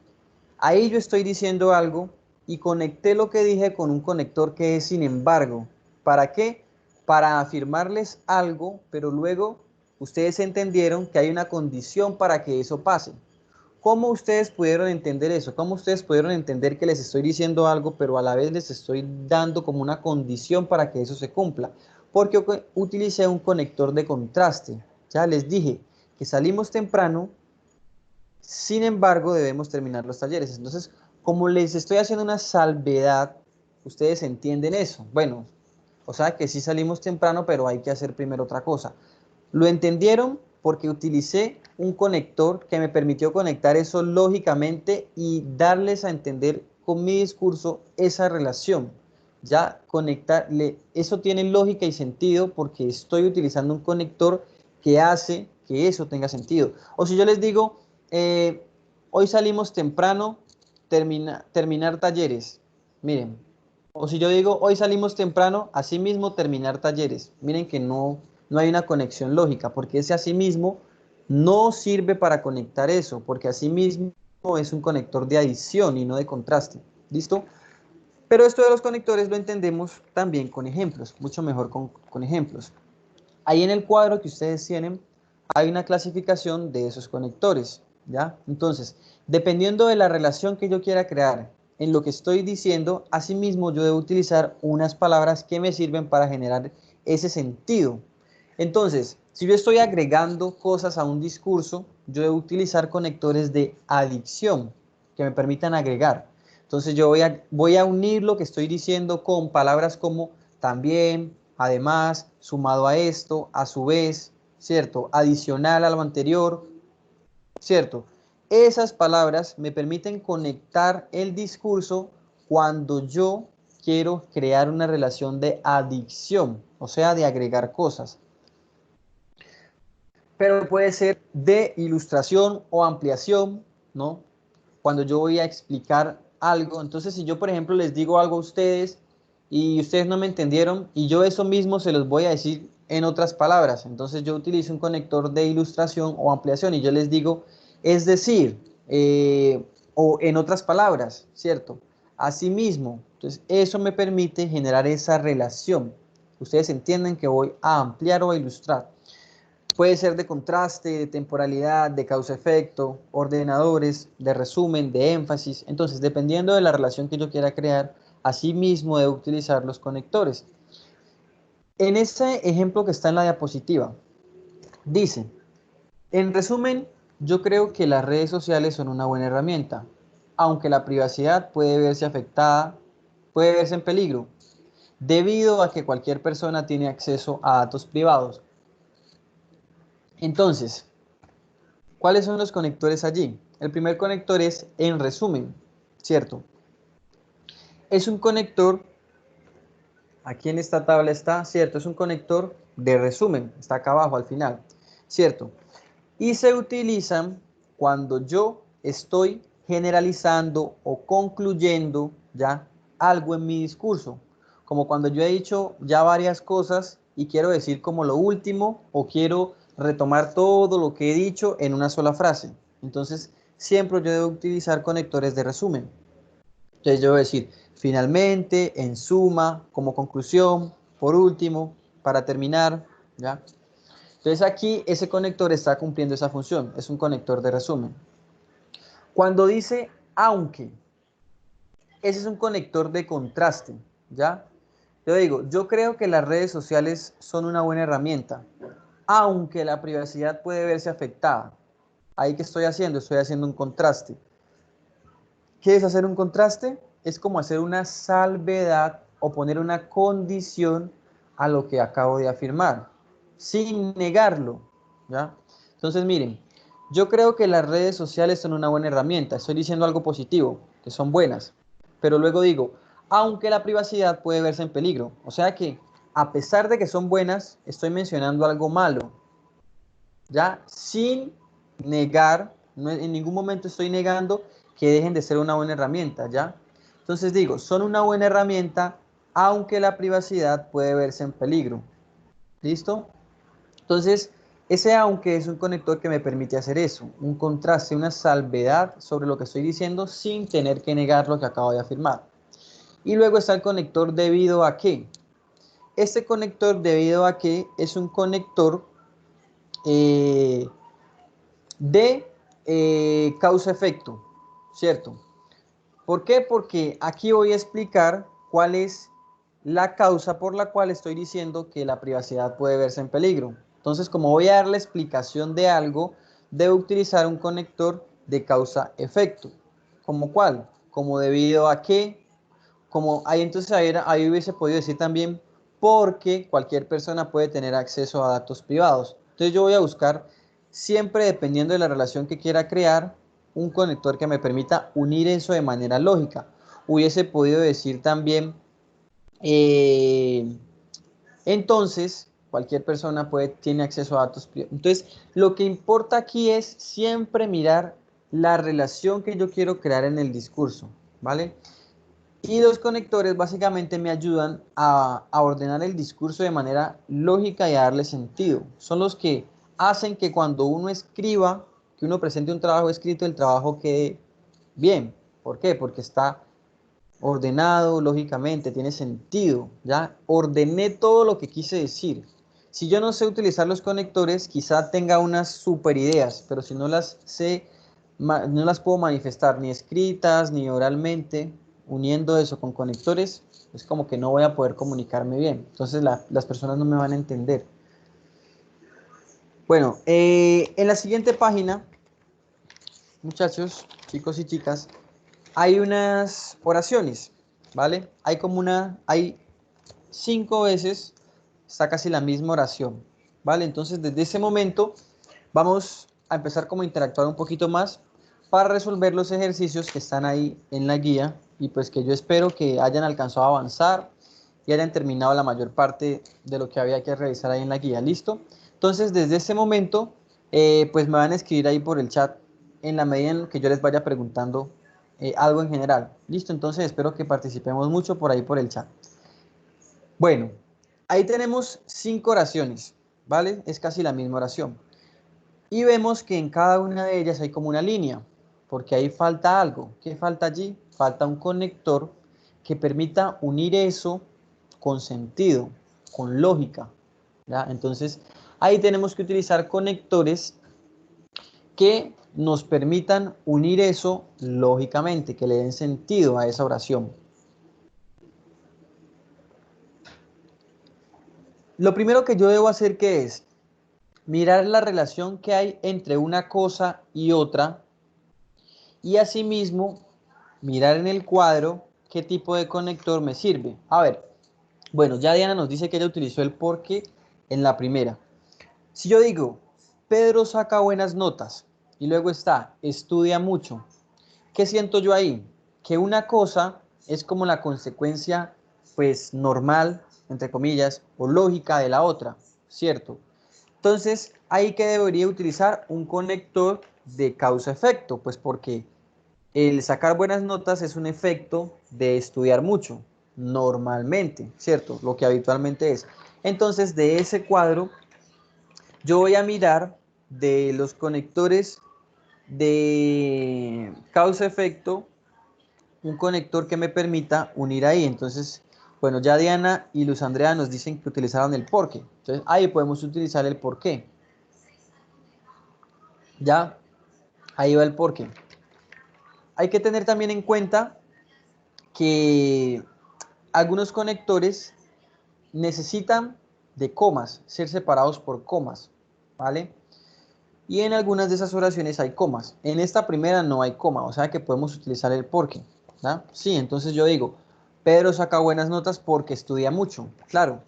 ahí yo estoy diciendo algo y conecté lo que dije con un conector que es sin embargo. ¿Para qué? Para afirmarles algo, pero luego ustedes entendieron que hay una condición para que eso pase. ¿Cómo ustedes pudieron entender eso? ¿Cómo ustedes pudieron entender que les estoy diciendo algo, pero a la vez les estoy dando como una condición para que eso se cumpla? Porque utilicé un conector de contraste. Ya les dije que salimos temprano, sin embargo debemos terminar los talleres. Entonces, como les estoy haciendo una salvedad, ustedes entienden eso. Bueno, o sea que sí salimos temprano, pero hay que hacer primero otra cosa. ¿Lo entendieron? Porque utilicé un conector que me permitió conectar eso lógicamente y darles a entender con mi discurso esa relación. Ya conectarle, eso tiene lógica y sentido porque estoy utilizando un conector que hace que eso tenga sentido. O si yo les digo, hoy salimos temprano, terminar talleres. Miren, o si yo digo, hoy salimos temprano, así mismo terminar talleres. Miren que no hay una conexión lógica, porque ese asimismo no sirve para conectar eso, porque asimismo es un conector de adición y no de contraste. ¿Listo? Pero esto de los conectores lo entendemos también con ejemplos, mucho mejor con ejemplos. Ahí en el cuadro que ustedes tienen hay una clasificación de esos conectores, ¿ya? Entonces, dependiendo de la relación que yo quiera crear en lo que estoy diciendo, asimismo yo debo utilizar unas palabras que me sirven para generar ese sentido. Entonces, si yo estoy agregando cosas a un discurso, yo debo utilizar conectores de adición que me permitan agregar. Entonces, yo voy a unir lo que estoy diciendo con palabras como también, además, sumado a esto, a su vez, ¿cierto? Adicional a lo anterior, ¿cierto? Esas palabras me permiten conectar el discurso cuando yo quiero crear una relación de adicción, o sea, de agregar cosas. Pero puede ser de ilustración o ampliación, ¿no? Cuando yo voy a explicar algo. Entonces, si yo, por ejemplo, les digo algo a ustedes y ustedes no me entendieron y yo eso mismo se los voy a decir en otras palabras. Entonces, yo utilizo un conector de ilustración o ampliación y yo les digo, es decir, o en otras palabras, ¿cierto? Asimismo, entonces eso me permite generar esa relación. Ustedes entienden que voy a ampliar o a ilustrar. Puede ser de contraste, de temporalidad, de causa-efecto, ordenadores, de resumen, de énfasis. Entonces, dependiendo de la relación que yo quiera crear, asimismo debo utilizar los conectores. En ese ejemplo que está en la diapositiva, dice, en resumen, yo creo que las redes sociales son una buena herramienta, aunque la privacidad puede verse afectada, puede verse en peligro, debido a que cualquier persona tiene acceso a datos privados. Entonces, ¿cuáles son los conectores allí? El primer conector es en resumen, ¿cierto? Es un conector, aquí en esta tabla está, ¿cierto? Es un conector de resumen, está acá abajo al final, ¿cierto? Y se utilizan cuando yo estoy generalizando o concluyendo ya algo en mi discurso, como cuando yo he dicho ya varias cosas y quiero decir como lo último o quiero retomar todo lo que he dicho en una sola frase. Entonces, siempre yo debo utilizar conectores de resumen. Entonces, yo voy a decir finalmente, en suma, como conclusión, por último, para terminar, ¿ya? Entonces aquí ese conector está cumpliendo esa función, es un conector de resumen. Cuando dice aunque, ese es un conector de contraste, ¿ya? Yo digo, yo creo que las redes sociales son una buena herramienta, aunque la privacidad puede verse afectada. ¿Ahí qué estoy haciendo? Estoy haciendo un contraste. ¿Qué es hacer un contraste? Es como hacer una salvedad o poner una condición a lo que acabo de afirmar, sin negarlo, ¿ya? Entonces, miren, yo creo que las redes sociales son una buena herramienta. Estoy diciendo algo positivo, que son buenas. Pero luego digo, aunque la privacidad puede verse en peligro. O sea que, a pesar de que son buenas, estoy mencionando algo malo, ¿ya? Sin negar, no, en ningún momento estoy negando que dejen de ser una buena herramienta, ¿ya? Entonces digo, son una buena herramienta, aunque la privacidad puede verse en peligro. ¿Listo? Entonces, ese aunque es un conector que me permite hacer eso, un contraste, una salvedad sobre lo que estoy diciendo sin tener que negar lo que acabo de afirmar. Y luego está el conector debido a qué. Este conector debido a qué es un conector eh, de causa-efecto, ¿cierto? ¿Por qué? Porque aquí voy a explicar cuál es la causa por la cual estoy diciendo que la privacidad puede verse en peligro. Entonces, como voy a dar la explicación de algo, debo utilizar un conector de causa-efecto. ¿Como cuál? Como debido a qué, como ahí entonces ahí hubiese podido decir también porque cualquier persona puede tener acceso a datos privados. Entonces yo voy a buscar siempre dependiendo de la relación que quiera crear un conector que me permita unir eso de manera lógica. Hubiese podido decir también eh, entonces cualquier persona tiene acceso a datos privados. Entonces lo que importa aquí es siempre mirar la relación que yo quiero crear en el discurso, ¿vale? Y los conectores básicamente me ayudan a ordenar el discurso de manera lógica y a darle sentido. Son los que hacen que cuando uno escriba, que uno presente un trabajo escrito, el trabajo quede bien. ¿Por qué? Porque está ordenado lógicamente, tiene sentido. Ya ordené todo lo que quise decir. Si yo no sé utilizar los conectores, quizá tenga unas super ideas, pero si no las sé, no las puedo manifestar ni escritas ni oralmente, uniendo eso con conectores, es como que no voy a poder comunicarme bien. Entonces las personas no me van a entender. Bueno, en la siguiente página, muchachos, chicos y chicas, hay unas oraciones, ¿vale? Hay 5 veces, está casi la misma oración, ¿vale? Entonces, desde ese momento, vamos a empezar como a interactuar un poquito más para resolver los ejercicios que están ahí en la guía y pues que yo espero que hayan alcanzado a avanzar y hayan terminado la mayor parte de lo que había que revisar ahí en la guía, ¿listo? Entonces, desde ese momento, pues me van a escribir ahí por el chat en la medida en que yo les vaya preguntando algo en general, ¿listo? Entonces, espero que participemos mucho por ahí por el chat. Bueno, ahí tenemos 5 oraciones, ¿vale? Es casi la misma oración. Y vemos que en cada una de ellas hay como una línea, porque ahí falta algo. ¿Qué falta allí? Falta un conector que permita unir eso con sentido, con lógica, ¿ya? Entonces, ahí tenemos que utilizar conectores que nos permitan unir eso lógicamente, que le den sentido a esa oración. Lo primero que yo debo hacer, ¿qué es? Mirar la relación que hay entre una cosa y otra y asimismo mirar en el cuadro qué tipo de conector me sirve. A ver, bueno, ya Diana nos dice que ella utilizó el porque en la primera. Si yo digo, Pedro saca buenas notas y luego está, estudia mucho, ¿qué siento yo ahí? Que una cosa es como la consecuencia, pues, normal, entre comillas, o lógica de la otra, ¿cierto? Entonces, ahí que debería utilizar un conector de causa-efecto, pues porque el sacar buenas notas es un efecto de estudiar mucho, normalmente, ¿cierto? Lo que habitualmente es. Entonces, de ese cuadro, yo voy a mirar de los conectores de causa-efecto un conector que me permita unir ahí. Entonces, Bueno, ya Diana y Luz Andrea nos dicen que utilizaron el porque. Entonces, ahí podemos utilizar el porqué. Ya, ahí va el porqué. Hay que tener también en cuenta que algunos conectores necesitan de comas, ser separados por comas, ¿vale? Y en algunas de esas oraciones hay comas. En esta primera no hay coma, o sea que podemos utilizar el porque, ¿verdad? Sí, entonces yo digo, Pedro saca buenas notas porque estudia mucho, claro.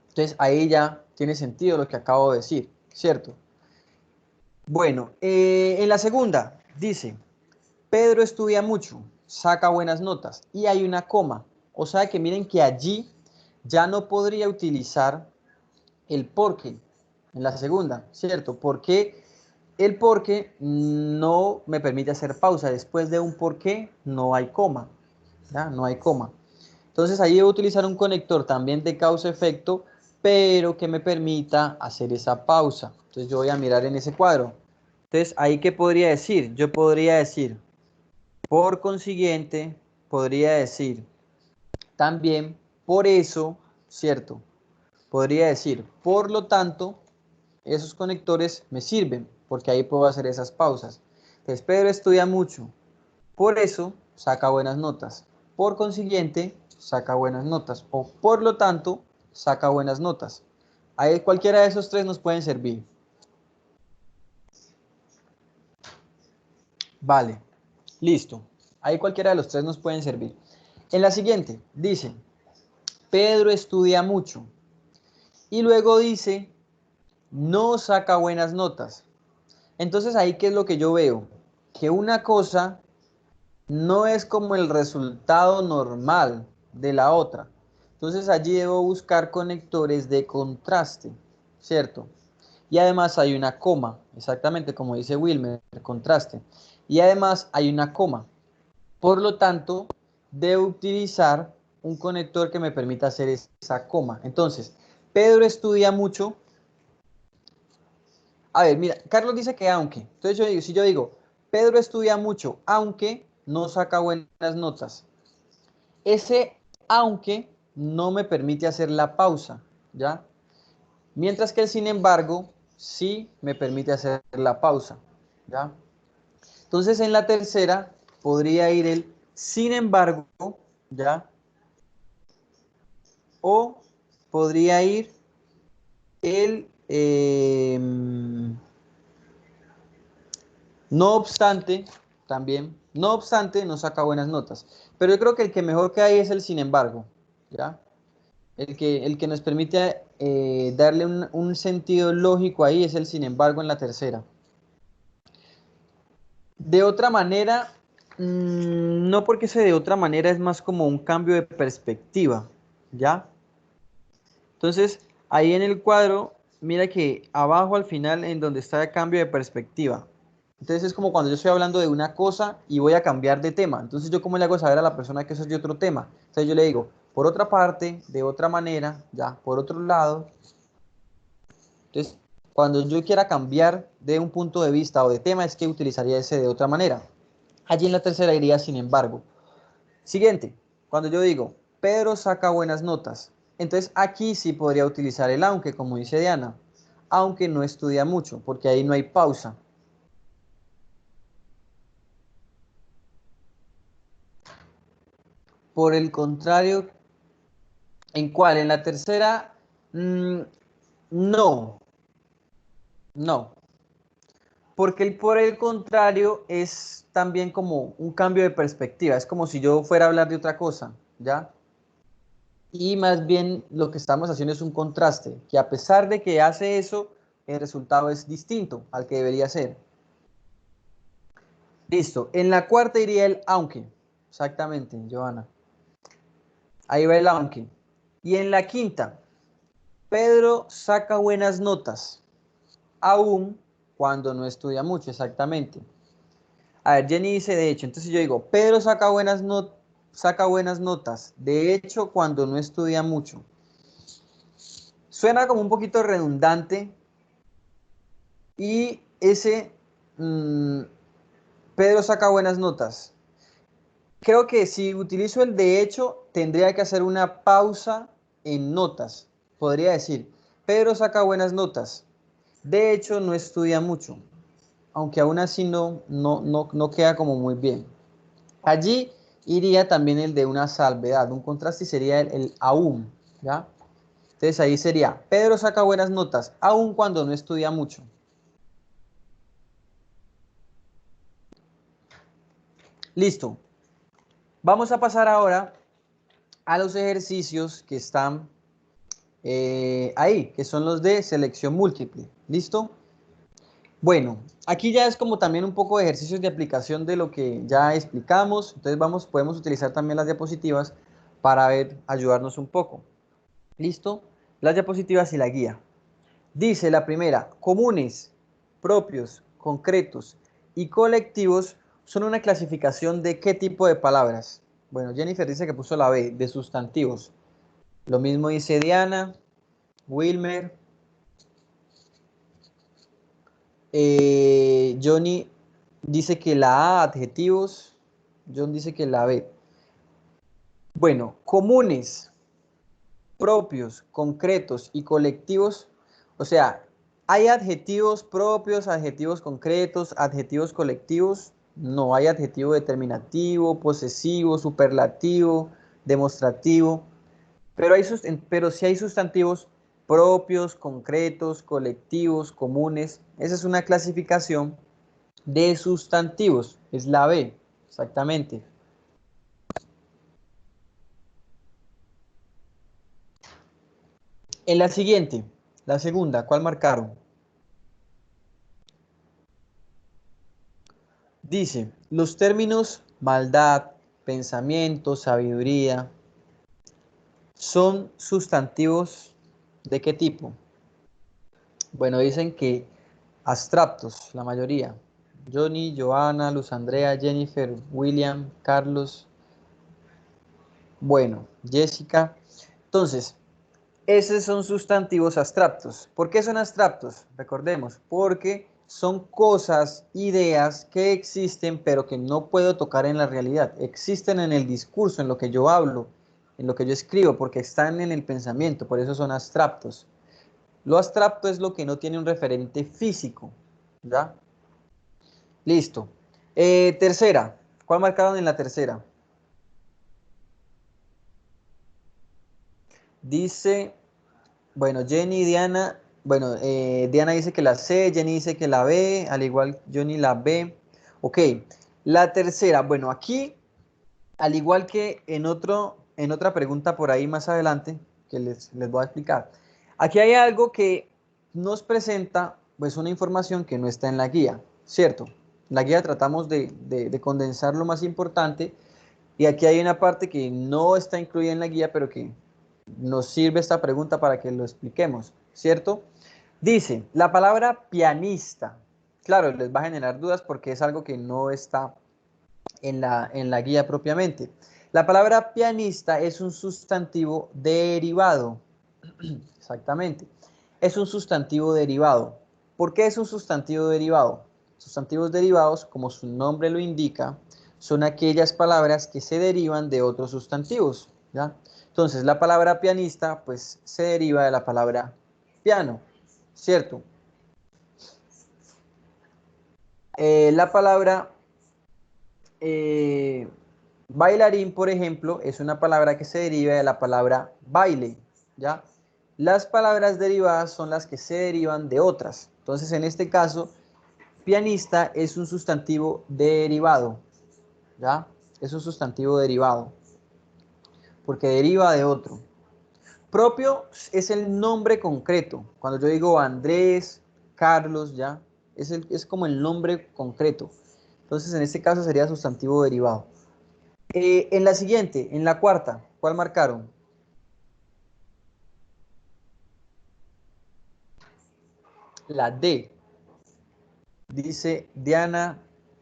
Entonces ahí ya tiene sentido lo que acabo de decir, ¿cierto? Bueno, en la segunda dice, Pedro estudia mucho, saca buenas notas y hay una coma. O sea que miren que allí ya no podría utilizar el porque en la segunda, ¿cierto? Porque el porque no me permite hacer pausa. Después de un porque no hay coma, ¿ya? No hay coma. Entonces ahí debo utilizar un conector también de causa-efecto, pero que me permita hacer esa pausa. Entonces yo voy a mirar en ese cuadro. Entonces ahí ¿qué podría decir? Yo podría decir, por consiguiente, podría decir también, por eso, ¿cierto? Podría decir, por lo tanto, esos conectores me sirven, porque ahí puedo hacer esas pausas. Entonces, Pedro estudia mucho, por eso saca buenas notas. Por consiguiente, saca buenas notas. O por lo tanto, saca buenas notas. Ahí cualquiera de esos tres nos pueden servir. Vale, listo. Ahí cualquiera de los tres nos pueden servir. En la siguiente, dice, Pedro estudia mucho. Y luego dice, no saca buenas notas. Entonces ahí, ¿qué es lo que yo veo? Que una cosa no es como el resultado normal de la otra. Entonces allí debo buscar conectores de contraste, ¿cierto? Y además hay una coma, exactamente como dice Wilmer, contraste. Y además hay una coma. Por lo tanto, debo utilizar un conector que me permita hacer esa coma. Entonces, Pedro estudia mucho. A ver, mira, Carlos dice que aunque. Entonces yo digo, si yo digo, Pedro estudia mucho, aunque no saca buenas notas. Ese aunque no me permite hacer la pausa, ¿ya? Mientras que el sin embargo sí me permite hacer la pausa, ¿ya? Entonces en la tercera podría ir el sin embargo, ¿ya? O podría ir el no obstante, también, no obstante, no saca buenas notas. Pero yo creo que el que mejor que hay es el sin embargo, ¿ya? El que nos permite darle un sentido lógico ahí es el sin embargo en la tercera. De otra manera, no porque sea de otra manera, es más como un cambio de perspectiva, ¿ya? Entonces, ahí en el cuadro, mira que abajo al final en donde está el cambio de perspectiva. Entonces es como cuando yo estoy hablando de una cosa y voy a cambiar de tema. Entonces yo cómo le hago saber a la persona que eso es de otro tema. Entonces yo le digo, por otra parte, de otra manera, ya, por otro lado. Entonces, cuando yo quiera cambiar de un punto de vista o de tema, es que utilizaría ese de otra manera. Allí en la tercera iría sin embargo. Siguiente, cuando yo digo, Pedro saca buenas notas. Entonces aquí sí podría utilizar el aunque, como dice Diana. Aunque no estudia mucho, porque ahí no hay pausa. Por el contrario, ¿en cuál? En la tercera, no, no. Porque el por el contrario es también como un cambio de perspectiva. Es como si yo fuera a hablar de otra cosa, ¿ya? Y más bien lo que estamos haciendo es un contraste, que a pesar de que hace eso, el resultado es distinto al que debería ser. Listo. En la cuarta iría el aunque. Exactamente, Johanna. Ahí va el aunque. Y en la quinta, Pedro saca buenas notas, aún cuando no estudia mucho, exactamente. A ver, Jenny dice de hecho, entonces yo digo, Pedro saca buenas notas, de hecho cuando no estudia mucho. Suena como un poquito redundante y ese Pedro saca buenas notas. Creo que si utilizo el de hecho, tendría que hacer una pausa en notas. Podría decir, Pedro saca buenas notas. De hecho, no estudia mucho, aunque aún así no queda como muy bien. Allí iría también el de una salvedad, un contraste y sería el aún, ¿ya? Entonces ahí sería, Pedro saca buenas notas, aun cuando no estudia mucho. Listo. Vamos a pasar ahora a los ejercicios que están ahí, que son los de selección múltiple. ¿Listo? Bueno, aquí ya es como también un poco de ejercicios de aplicación de lo que ya explicamos. Entonces podemos utilizar también las diapositivas para ver, ayudarnos un poco. ¿Listo? Las diapositivas y la guía. Dice la primera, comunes, propios, concretos y colectivos son una clasificación de qué tipo de palabras. Bueno, Jennifer dice que puso la B, de sustantivos. Lo mismo dice Diana, Wilmer, Johnny dice que la A, adjetivos, John dice que la B. Bueno, comunes, propios, concretos y colectivos, o sea, ¿hay adjetivos propios, adjetivos concretos, adjetivos colectivos? No, hay adjetivo determinativo, posesivo, superlativo, demostrativo, pero sí hay sustantivos propios, concretos, colectivos, comunes. Esa es una clasificación de sustantivos, es la B, exactamente. En la siguiente, la segunda, ¿cuál marcaron? Dice, los términos maldad, pensamiento, sabiduría, ¿son sustantivos de qué tipo? Bueno, dicen que abstractos, la mayoría. Johnny, Johanna, Luz Andrea, Jennifer, William, Carlos, bueno, Jessica. Entonces, esos son sustantivos abstractos. ¿Por qué son abstractos? Recordemos, porque son cosas, ideas que existen, pero que no puedo tocar en la realidad. Existen en el discurso, en lo que yo hablo, en lo que yo escribo, porque están en el pensamiento, por eso son abstractos. Lo abstracto es lo que no tiene un referente físico, ¿ya? Listo. Tercera. ¿Cuál marcaron en la tercera? Dice, bueno, Jenny, Diana, bueno, Diana dice que la C, Jenny dice que la B, al igual Johnny la B. Ok, la tercera, bueno, aquí, al igual que en otra pregunta por ahí más adelante, que les voy a explicar, aquí hay algo que nos presenta, pues, una información que no está en la guía, ¿cierto? En la guía tratamos de condensar lo más importante y aquí hay una parte que no está incluida en la guía, pero que nos sirve esta pregunta para que lo expliquemos, ¿cierto? Dice, la palabra pianista, claro, les va a generar dudas porque es algo que no está en la guía propiamente. La palabra pianista es un sustantivo derivado, exactamente, es un sustantivo derivado. ¿Por qué es un sustantivo derivado? Sustantivos derivados, como su nombre lo indica, son aquellas palabras que se derivan de otros sustantivos, ¿ya? Entonces, la palabra pianista, pues, se deriva de la palabra piano, ¿cierto? La palabra eh, bailarín, por ejemplo, es una palabra que se deriva de la palabra baile, ¿ya? Las palabras derivadas son las que se derivan de otras. Entonces, en este caso, pianista es un sustantivo derivado, ¿ya? Es un sustantivo derivado, porque deriva de otro. Propio es el nombre concreto. Cuando yo digo Andrés, Carlos, ¿ya? Es como el nombre concreto. Entonces, en este caso sería sustantivo derivado. En la siguiente, en la cuarta, ¿cuál marcaron? La D. Dice Diana,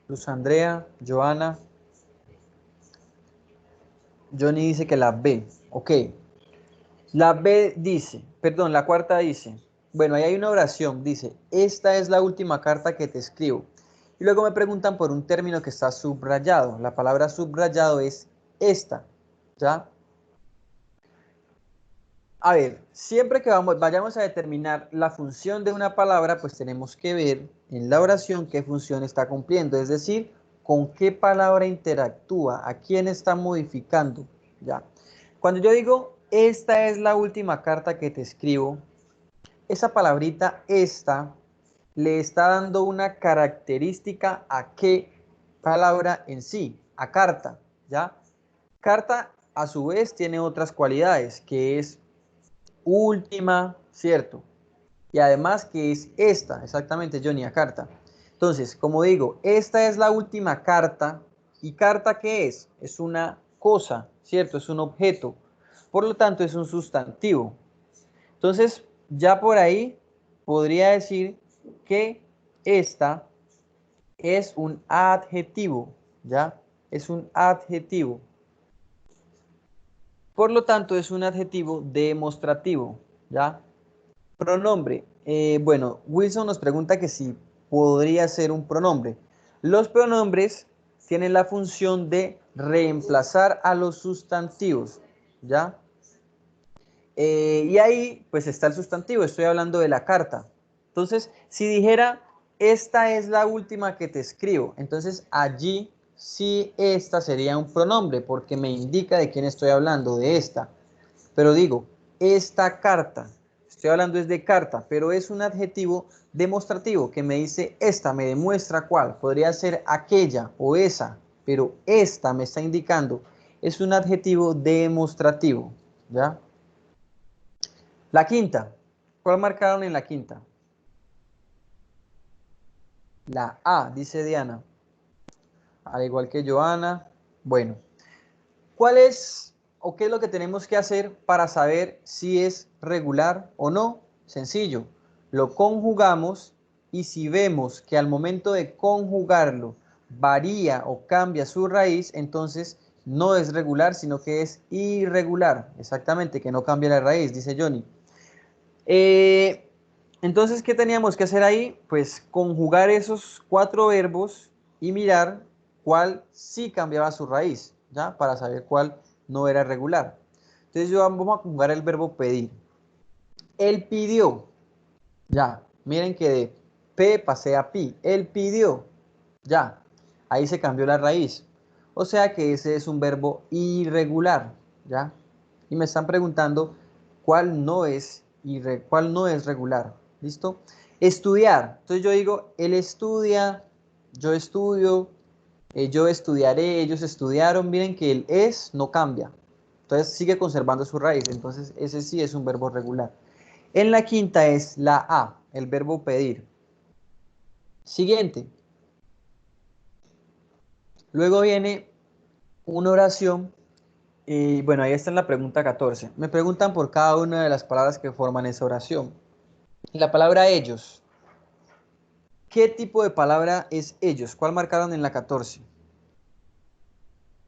Luz Andrea, Joana. Johnny dice que la B. Ok. La B dice, perdón, la cuarta dice, bueno, ahí hay una oración, dice, esta es la última carta que te escribo. Y luego me preguntan por un término que está subrayado. La palabra subrayado es esta, ¿ya? A ver, siempre que vayamos a determinar la función de una palabra, pues tenemos que ver en la oración qué función está cumpliendo, es decir, con qué palabra interactúa, a quién está modificando, ¿ya? Cuando yo digo, esta es la última carta que te escribo, esa palabrita esta le está dando una característica a qué palabra en sí, a carta, ¿ya? Carta a su vez tiene otras cualidades, que es última, ¿cierto? Y además que es esta, exactamente, Johnny, a carta. Entonces, como digo, esta es la última carta. ¿Y carta qué es? Es una cosa, ¿cierto? Es un objeto. Por lo tanto, es un sustantivo. Entonces, ya por ahí podría decir que esta es un adjetivo, ¿ya? Es un adjetivo. Por lo tanto, es un adjetivo demostrativo, ¿ya? Pronombre. Bueno, Wilson nos pregunta que si podría ser un pronombre. Los pronombres tienen la función de reemplazar a los sustantivos, ¿ya? Y ahí pues está el sustantivo, estoy hablando de la carta. Entonces, si dijera, esta es la última que te escribo, entonces allí sí esta sería un pronombre porque me indica de quién estoy hablando, de esta. Pero digo, esta carta, estoy hablando es de carta, pero es un adjetivo demostrativo que me dice esta, me demuestra cuál, podría ser aquella o esa, pero esta me está indicando, es un adjetivo demostrativo, ¿ya? La quinta. ¿Cuál marcaron en la quinta? La A, dice Diana. Al igual que Joana. Bueno, ¿cuál es o qué es lo que tenemos que hacer para saber si es regular o no? Sencillo. Lo conjugamos y si vemos que al momento de conjugarlo varía o cambia su raíz, entonces no es regular, sino que es irregular. Exactamente, que no cambia la raíz, dice Johnny. Eh, entonces, ¿qué teníamos que hacer ahí? Pues conjugar esos cuatro verbos y mirar cuál sí cambiaba su raíz, ¿ya? Para saber cuál no era regular. Entonces, vamos a conjugar el verbo pedir. Él pidió, ya. Miren que de P pasé a pi. Él pidió, ya. Ahí se cambió la raíz. O sea que ese es un verbo irregular, ¿ya? Y me están preguntando cuál no es regular. ¿Listo? Estudiar. Entonces yo digo, él estudia, yo estudio, yo estudiaré, ellos estudiaron. Miren que el es no cambia. Entonces sigue conservando su raíz. Entonces ese sí es un verbo regular. En la quinta es la A, el verbo pedir. Siguiente. Luego viene una oración. Y bueno, ahí está en la pregunta 14. Me preguntan por cada una de las palabras que forman esa oración. La palabra ellos. ¿Qué tipo de palabra es ellos? ¿Cuál marcaron en la 14?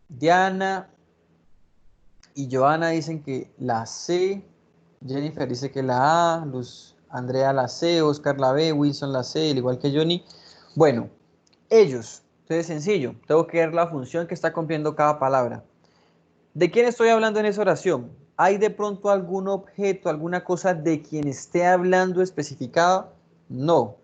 Diana y Joana dicen que la C. Jennifer dice que la A. Luz Andrea la C. Oscar la B. Wilson la C. Al igual que Johnny. Bueno, ellos. Entonces, sencillo. Tengo que ver la función que está cumpliendo cada palabra. ¿De quién estoy hablando en esa oración? ¿Hay de pronto algún objeto, alguna cosa de quien esté hablando especificada? No.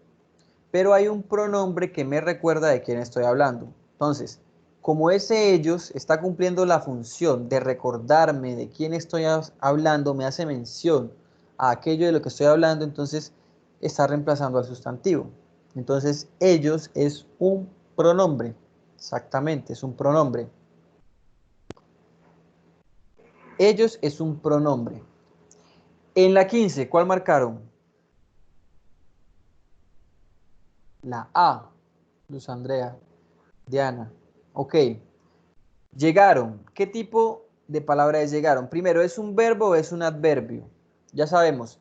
Pero hay un pronombre que me recuerda de quién estoy hablando. Entonces, como ese ellos está cumpliendo la función de recordarme de quién estoy hablando, me hace mención a aquello de lo que estoy hablando, entonces está reemplazando al sustantivo. Entonces, ellos es un pronombre. Exactamente, es un pronombre. Ellos es un pronombre. En la 15, ¿cuál marcaron? La A. Luz Andrea. Diana. Ok. Llegaron. ¿Qué tipo de palabra es llegaron? Primero, ¿es un verbo o es un adverbio? Ya sabemos.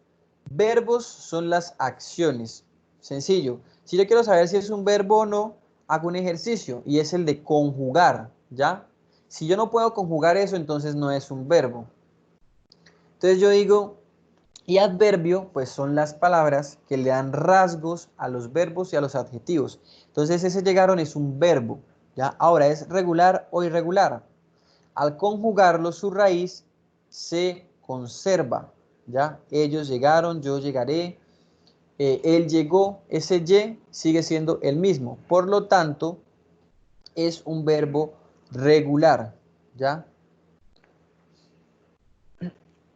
Verbos son las acciones. Sencillo. Si yo quiero saber si es un verbo o no, hago un ejercicio y es el de conjugar. ¿Ya? Si yo no puedo conjugar eso, entonces no es un verbo. Entonces yo digo, y adverbio, pues son las palabras que le dan rasgos a los verbos y a los adjetivos. Entonces ese llegaron es un verbo, ¿ya? Ahora, ¿es regular o irregular? Al conjugarlo, su raíz se conserva, ¿ya? Ellos llegaron, yo llegaré, él llegó, ese y sigue siendo el mismo. Por lo tanto, es un verbo regular, ¿ya?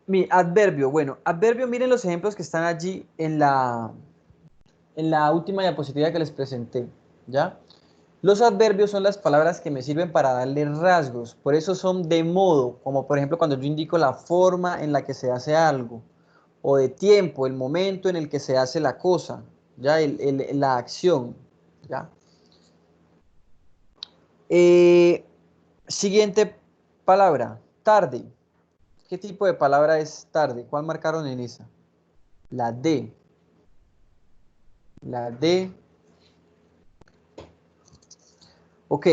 Mi adverbio, bueno, adverbio, miren los ejemplos que están allí en la última diapositiva que les presenté, ¿ya? Los adverbios son las palabras que me sirven para darle rasgos, por eso son de modo, como por ejemplo cuando yo indico la forma en la que se hace algo, o de tiempo, el momento en el que se hace la cosa, ¿ya? La acción, ¿ya? Eh, Siguiente palabra, tarde. ¿Qué tipo de palabra es tarde? ¿Cuál marcaron en esa? La D. La D. Ok,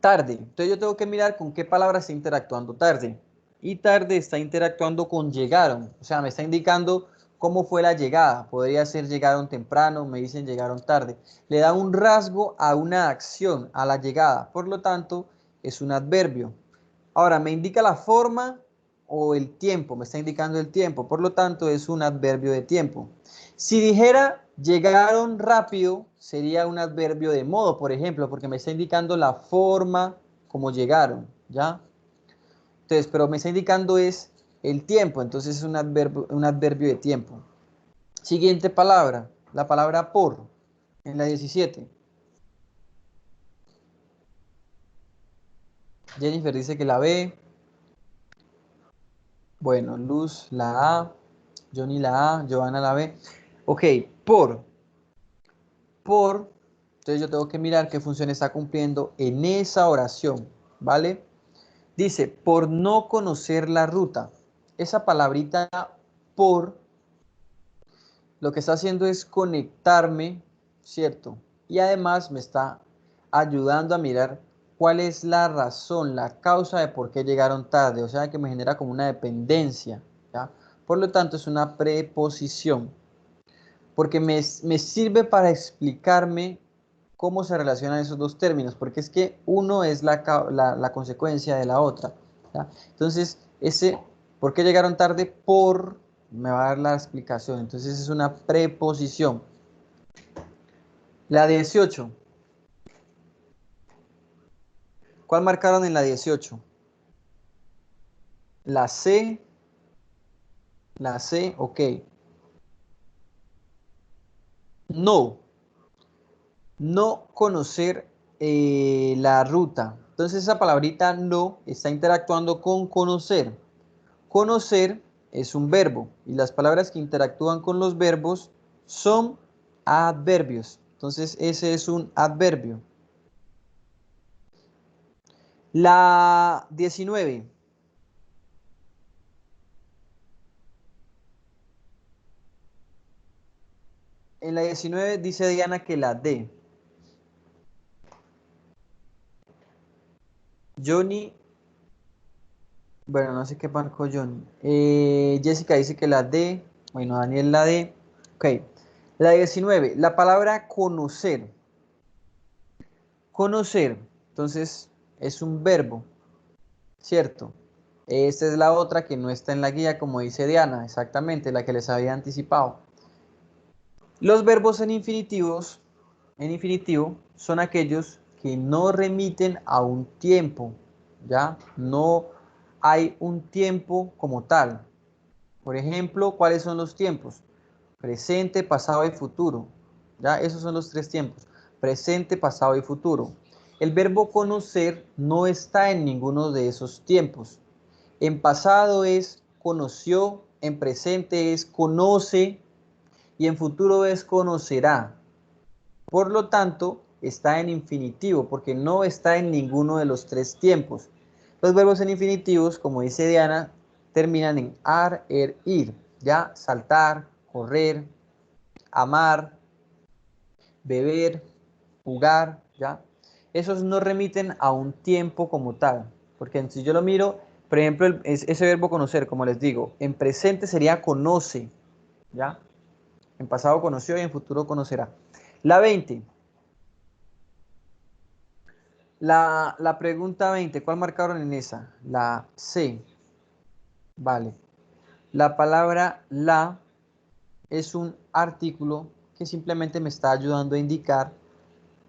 tarde. Entonces yo tengo que mirar con qué palabra está interactuando tarde. Y tarde está interactuando con llegaron. O sea, me está indicando cómo fue la llegada. Podría ser llegaron temprano, me dicen llegaron tarde. Le da un rasgo a una acción, a la llegada. Por lo tanto, es un adverbio. Ahora, me indica la forma o el tiempo. Me está indicando el tiempo. Por lo tanto, es un adverbio de tiempo. Si dijera llegaron rápido, sería un adverbio de modo, por ejemplo, porque me está indicando la forma como llegaron, ¿ya? Entonces, pero me está indicando es el tiempo, entonces es un adverbio de tiempo. Siguiente palabra, la palabra por, en la 17. Jennifer dice que la B. Bueno, Luz la A, Johnny la A, Johanna la B. Ok, por. Por, entonces yo tengo que mirar qué función está cumpliendo en esa oración, ¿vale? Dice, por no conocer la ruta. Esa palabrita por, lo que está haciendo es conectarme, ¿cierto? Y además me está ayudando a mirar cuál es la razón, la causa de por qué llegaron tarde. O sea, que me genera como una dependencia, ¿ya? Por lo tanto, es una preposición porque me sirve para explicarme cómo se relacionan esos dos términos, porque es que uno es la consecuencia de la otra, ¿ya? Entonces, ¿por qué llegaron tarde? Me va a dar la explicación, entonces es una preposición. La 18. ¿Cuál marcaron en la 18? La C, ok. No, no conocer la ruta. Entonces esa palabrita no está interactuando con conocer. Conocer es un verbo y las palabras que interactúan con los verbos son adverbios. Entonces ese es un adverbio. La 19. En la 19 dice Diana que la D. Johnny, bueno, no sé qué marcó Johnny. Jessica dice que la D. Bueno, Daniel la D. Ok. La 19. La palabra conocer. Conocer. Entonces es un verbo. ¿Cierto? Esta es la otra que no está en la guía, como dice Diana, exactamente, la que les había anticipado. Los verbos en infinitivo, son aquellos que no remiten a un tiempo, ¿ya? No hay un tiempo como tal. Por ejemplo, ¿cuáles son los tiempos? Presente, pasado y futuro. ¿Ya? Esos son los tres tiempos. Presente, pasado y futuro. El verbo conocer no está en ninguno de esos tiempos. En pasado es conoció, en presente es conoce y en futuro es conocerá. Por lo tanto, está en infinitivo porque no está en ninguno de los tres tiempos. Los verbos en infinitivos, como dice Diana, terminan en ar, er, ir. Ya, saltar, correr, amar, beber, jugar, ¿ya? Esos no remiten a un tiempo como tal, porque si yo lo miro, por ejemplo, ese verbo conocer, como les digo, en presente sería conoce, ¿ya? En pasado conoció y en futuro conocerá. La 20. La pregunta 20, ¿cuál marcaron en esa? La C. Vale. La palabra la es un artículo que simplemente me está ayudando a indicar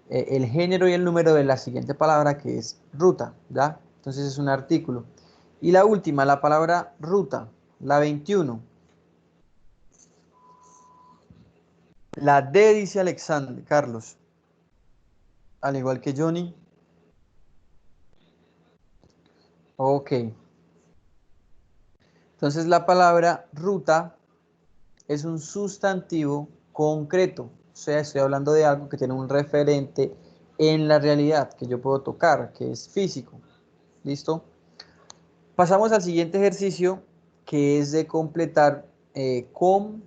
el género y el número de la siguiente palabra, que es ruta, ¿ya? Entonces es un artículo. Y la última, la palabra ruta, la 21. La D dice Alexander, Carlos, al igual que Johnny. Ok. Entonces la palabra ruta es un sustantivo concreto. O sea, estoy hablando de algo que tiene un referente en la realidad, que yo puedo tocar, que es físico. ¿Listo? Pasamos al siguiente ejercicio, que es de completar con...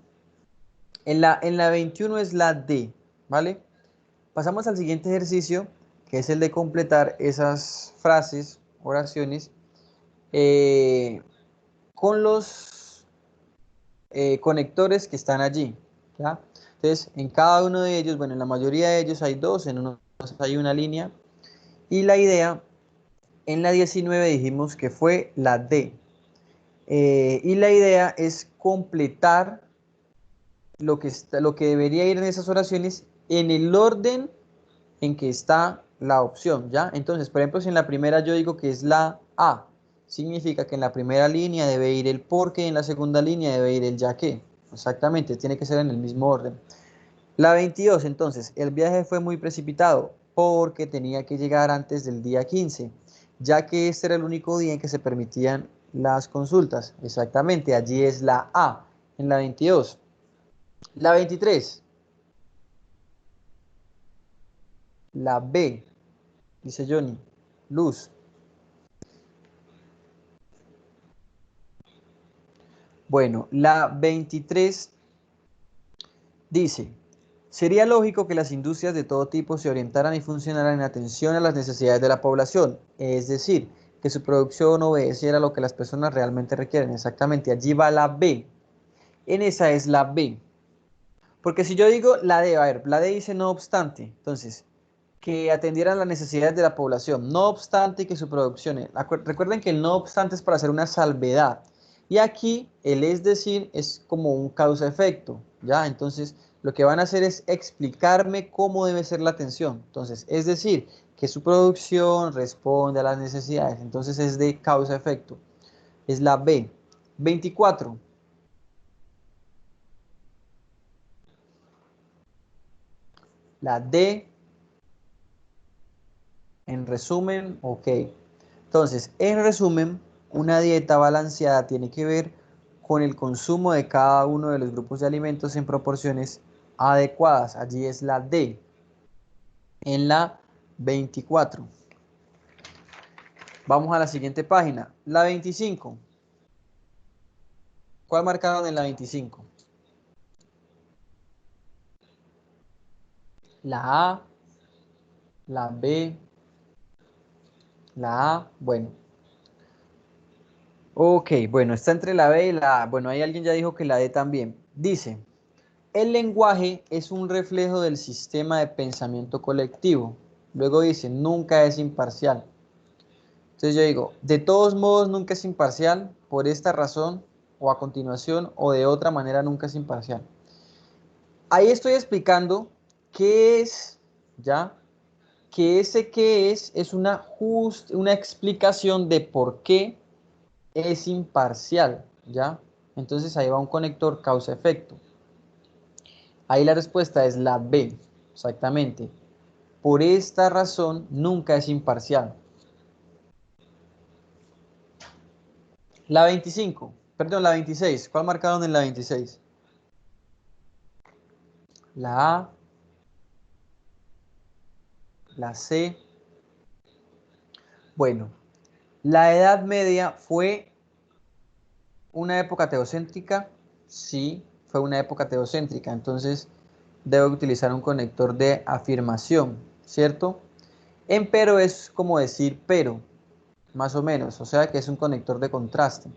En la 21 es la D, ¿vale? Pasamos al siguiente ejercicio, que es el de completar esas frases, oraciones, eh, con los conectores que están allí, ¿ya? Entonces, en cada uno de ellos, bueno, en la mayoría de ellos hay dos, en uno hay una línea, y la idea, en la 19 dijimos que fue la D, y la idea es completar lo que debería ir en esas oraciones en el orden en que está la opción, ¿ya? Entonces, por ejemplo, si en la primera yo digo que es la A, significa que en la primera línea debe ir el por qué, en la segunda línea debe ir el ya que. Exactamente, tiene que ser en el mismo orden. La 22, entonces, el viaje fue muy precipitado porque tenía que llegar antes del día 15, ya que este era el único día en que se permitían las consultas. Exactamente, allí es la A, en la 22. La 23, la B, dice Johnny, luz. Bueno, la 23 dice, sería lógico que las industrias de todo tipo se orientaran y funcionaran en atención a las necesidades de la población, es decir, que su producción obedeciera a lo que las personas realmente requieren. Exactamente, allí va la B. En esa es la B. Porque si yo digo la D, a ver, la D dice no obstante, entonces, que atendieran las necesidades de la población, no obstante que su producción, recuerden que el no obstante es para hacer una salvedad, y aquí el es decir es como un causa-efecto, ¿ya? Entonces, lo que van a hacer es explicarme cómo debe ser la atención, entonces, es decir, que su producción responde a las necesidades, entonces es de causa-efecto, es la B. 24. La D. En resumen, ok. Entonces, en resumen, una dieta balanceada tiene que ver con el consumo de cada uno de los grupos de alimentos en proporciones adecuadas. Allí es la D. En la 24. Vamos a la siguiente página. La 25. ¿Cuál marcaron en la 25? La A, la B, la A. Bueno. Ok, bueno, está entre la B y la A. Bueno, ahí alguien ya dijo que la D también. Dice, el lenguaje es un reflejo del sistema de pensamiento colectivo. Luego dice, nunca es imparcial. Entonces yo digo, de todos modos nunca es imparcial, por esta razón, o a continuación, o de otra manera nunca es imparcial. Ahí estoy explicando qué es, ¿ya? Que ese qué es una explicación de por qué es imparcial, ¿ya? Entonces ahí va un conector causa-efecto. Ahí la respuesta es la B, exactamente. Por esta razón, nunca es imparcial. La 25, perdón, la 26. ¿Cuál marcaron en la 26? La A, la C. Bueno, la Edad Media fue una época teocéntrica. Sí, fue una época teocéntrica. Entonces, debo utilizar un conector de afirmación, ¿cierto? Empero es como decir pero, más o menos. O sea que es un conector de contraste.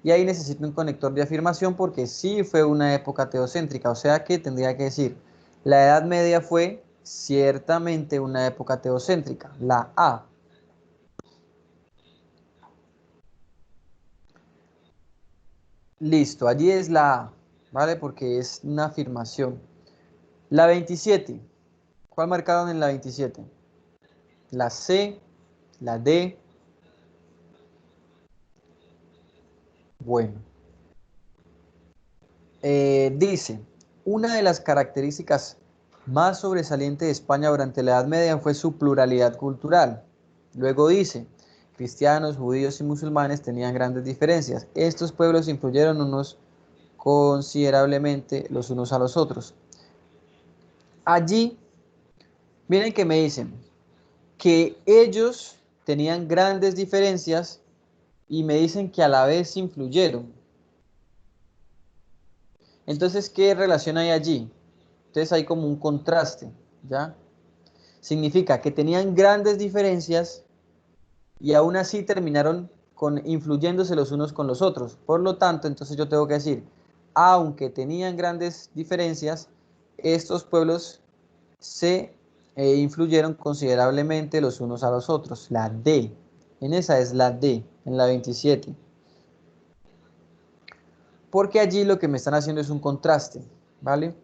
Y ahí necesito un conector de afirmación porque sí fue una época teocéntrica, o sea que tendría que decir, la Edad Media fue ciertamente una época teocéntrica, la A. Listo, allí es la A, ¿vale? Porque es una afirmación. La 27. ¿Cuál marcaron en la 27? La C, la D. Bueno, dice, una de las características más sobresalientes de España durante la Edad Media fue su pluralidad cultural. Luego dice, cristianos, judíos y musulmanes tenían grandes diferencias. Estos pueblos influyeron unos considerablemente los unos a los otros. Allí, miren que me dicen que ellos tenían grandes diferencias y me dicen que a la vez influyeron. Entonces, ¿qué relación hay allí? Entonces hay como un contraste, ¿ya? Significa que tenían grandes diferencias y aún así terminaron influyéndose los unos con los otros. Por lo tanto, entonces yo tengo que decir, aunque tenían grandes diferencias, estos pueblos se influyeron considerablemente los unos a los otros. La D, en esa es la D, en la 27. Porque allí lo que me están haciendo es un contraste, ¿vale?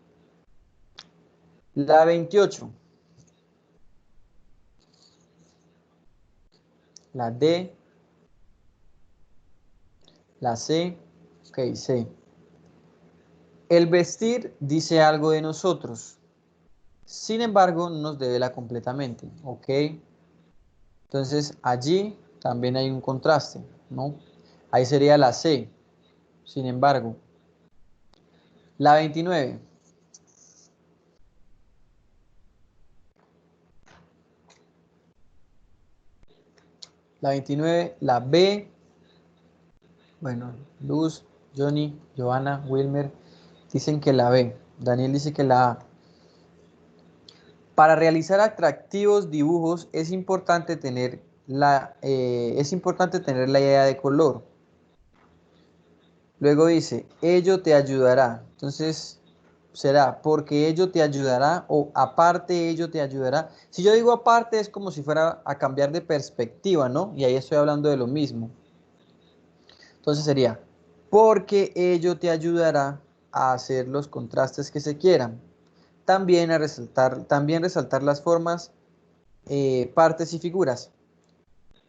La 28, la D, la C, ok, C. El vestir dice algo de nosotros, sin embargo, no nos devela completamente, ¿ok? Entonces allí también hay un contraste, ¿no? Ahí sería la C, sin embargo. La 29. La 29, la B. Bueno, Luz, Johnny, Johanna, Wilmer dicen que la B. Daniel dice que la A. Para realizar atractivos dibujos es importante tener la idea de color. Luego dice, ello te ayudará. Entonces, será porque ello te ayudará o aparte ello te ayudará. Si yo digo aparte es como si fuera a cambiar de perspectiva, ¿no? Y ahí estoy hablando de lo mismo. Entonces sería, porque ello te ayudará a hacer los contrastes que se quieran. También resaltar las formas, partes y figuras.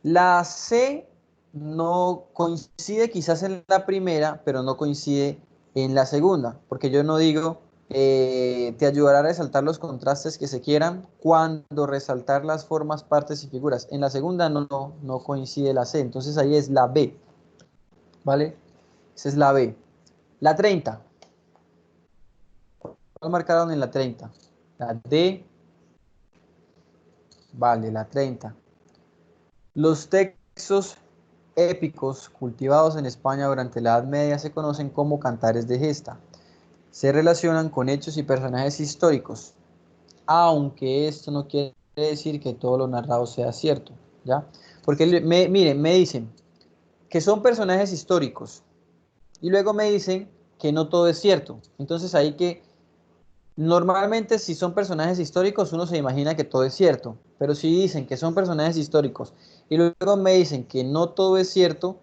La C no coincide quizás en la primera, pero no coincide en la segunda, porque yo no digo te ayudará a resaltar los contrastes que se quieran cuando resaltar las formas, partes y figuras. En la segunda no coincide la C, entonces ahí es la B, ¿vale? Esa es la B. La 30. ¿Cuál marcaron en la 30? La D, vale, la 30. Los textos épicos cultivados en España durante la Edad Media se conocen como cantares de gesta. Se relacionan con hechos y personajes históricos, aunque esto no quiere decir que todo lo narrado sea cierto, ¿ya? Porque miren, me dicen que son personajes históricos y luego me dicen que no todo es cierto. Entonces ahí que normalmente si son personajes históricos uno se imagina que todo es cierto, pero si dicen que son personajes históricos y luego me dicen que no todo es cierto,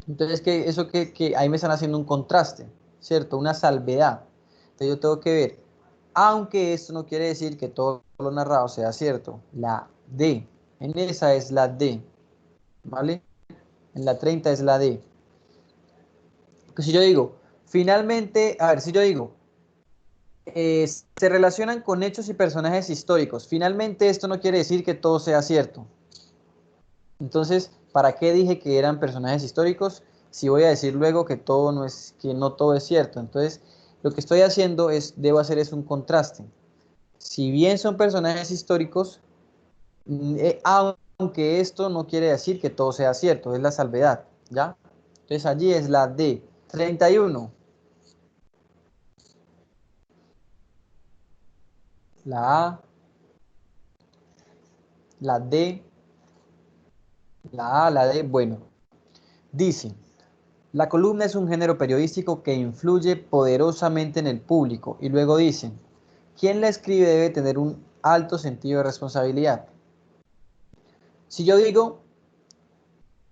entonces que ahí me están haciendo un contraste, ¿cierto? Una salvedad. Entonces yo tengo que ver, aunque esto no quiere decir que todo lo narrado sea cierto, la D, en esa es la D, ¿vale? En la 30 es la D. Porque si yo digo, finalmente, a ver, si yo digo, se relacionan con hechos y personajes históricos. Finalmente, esto no quiere decir que todo sea cierto. Entonces, ¿para qué dije que eran personajes históricos? Si voy a decir luego que no todo es cierto. Entonces, lo que estoy haciendo debo hacer es un contraste. Si bien son personajes históricos, aunque esto no quiere decir que todo sea cierto, es la salvedad, ¿ya? Entonces allí es la D. 31. La A, la D, la A, la D. Bueno, dice, la columna es un género periodístico que influye poderosamente en el público. Y luego dicen, quien la escribe debe tener un alto sentido de responsabilidad. Si yo digo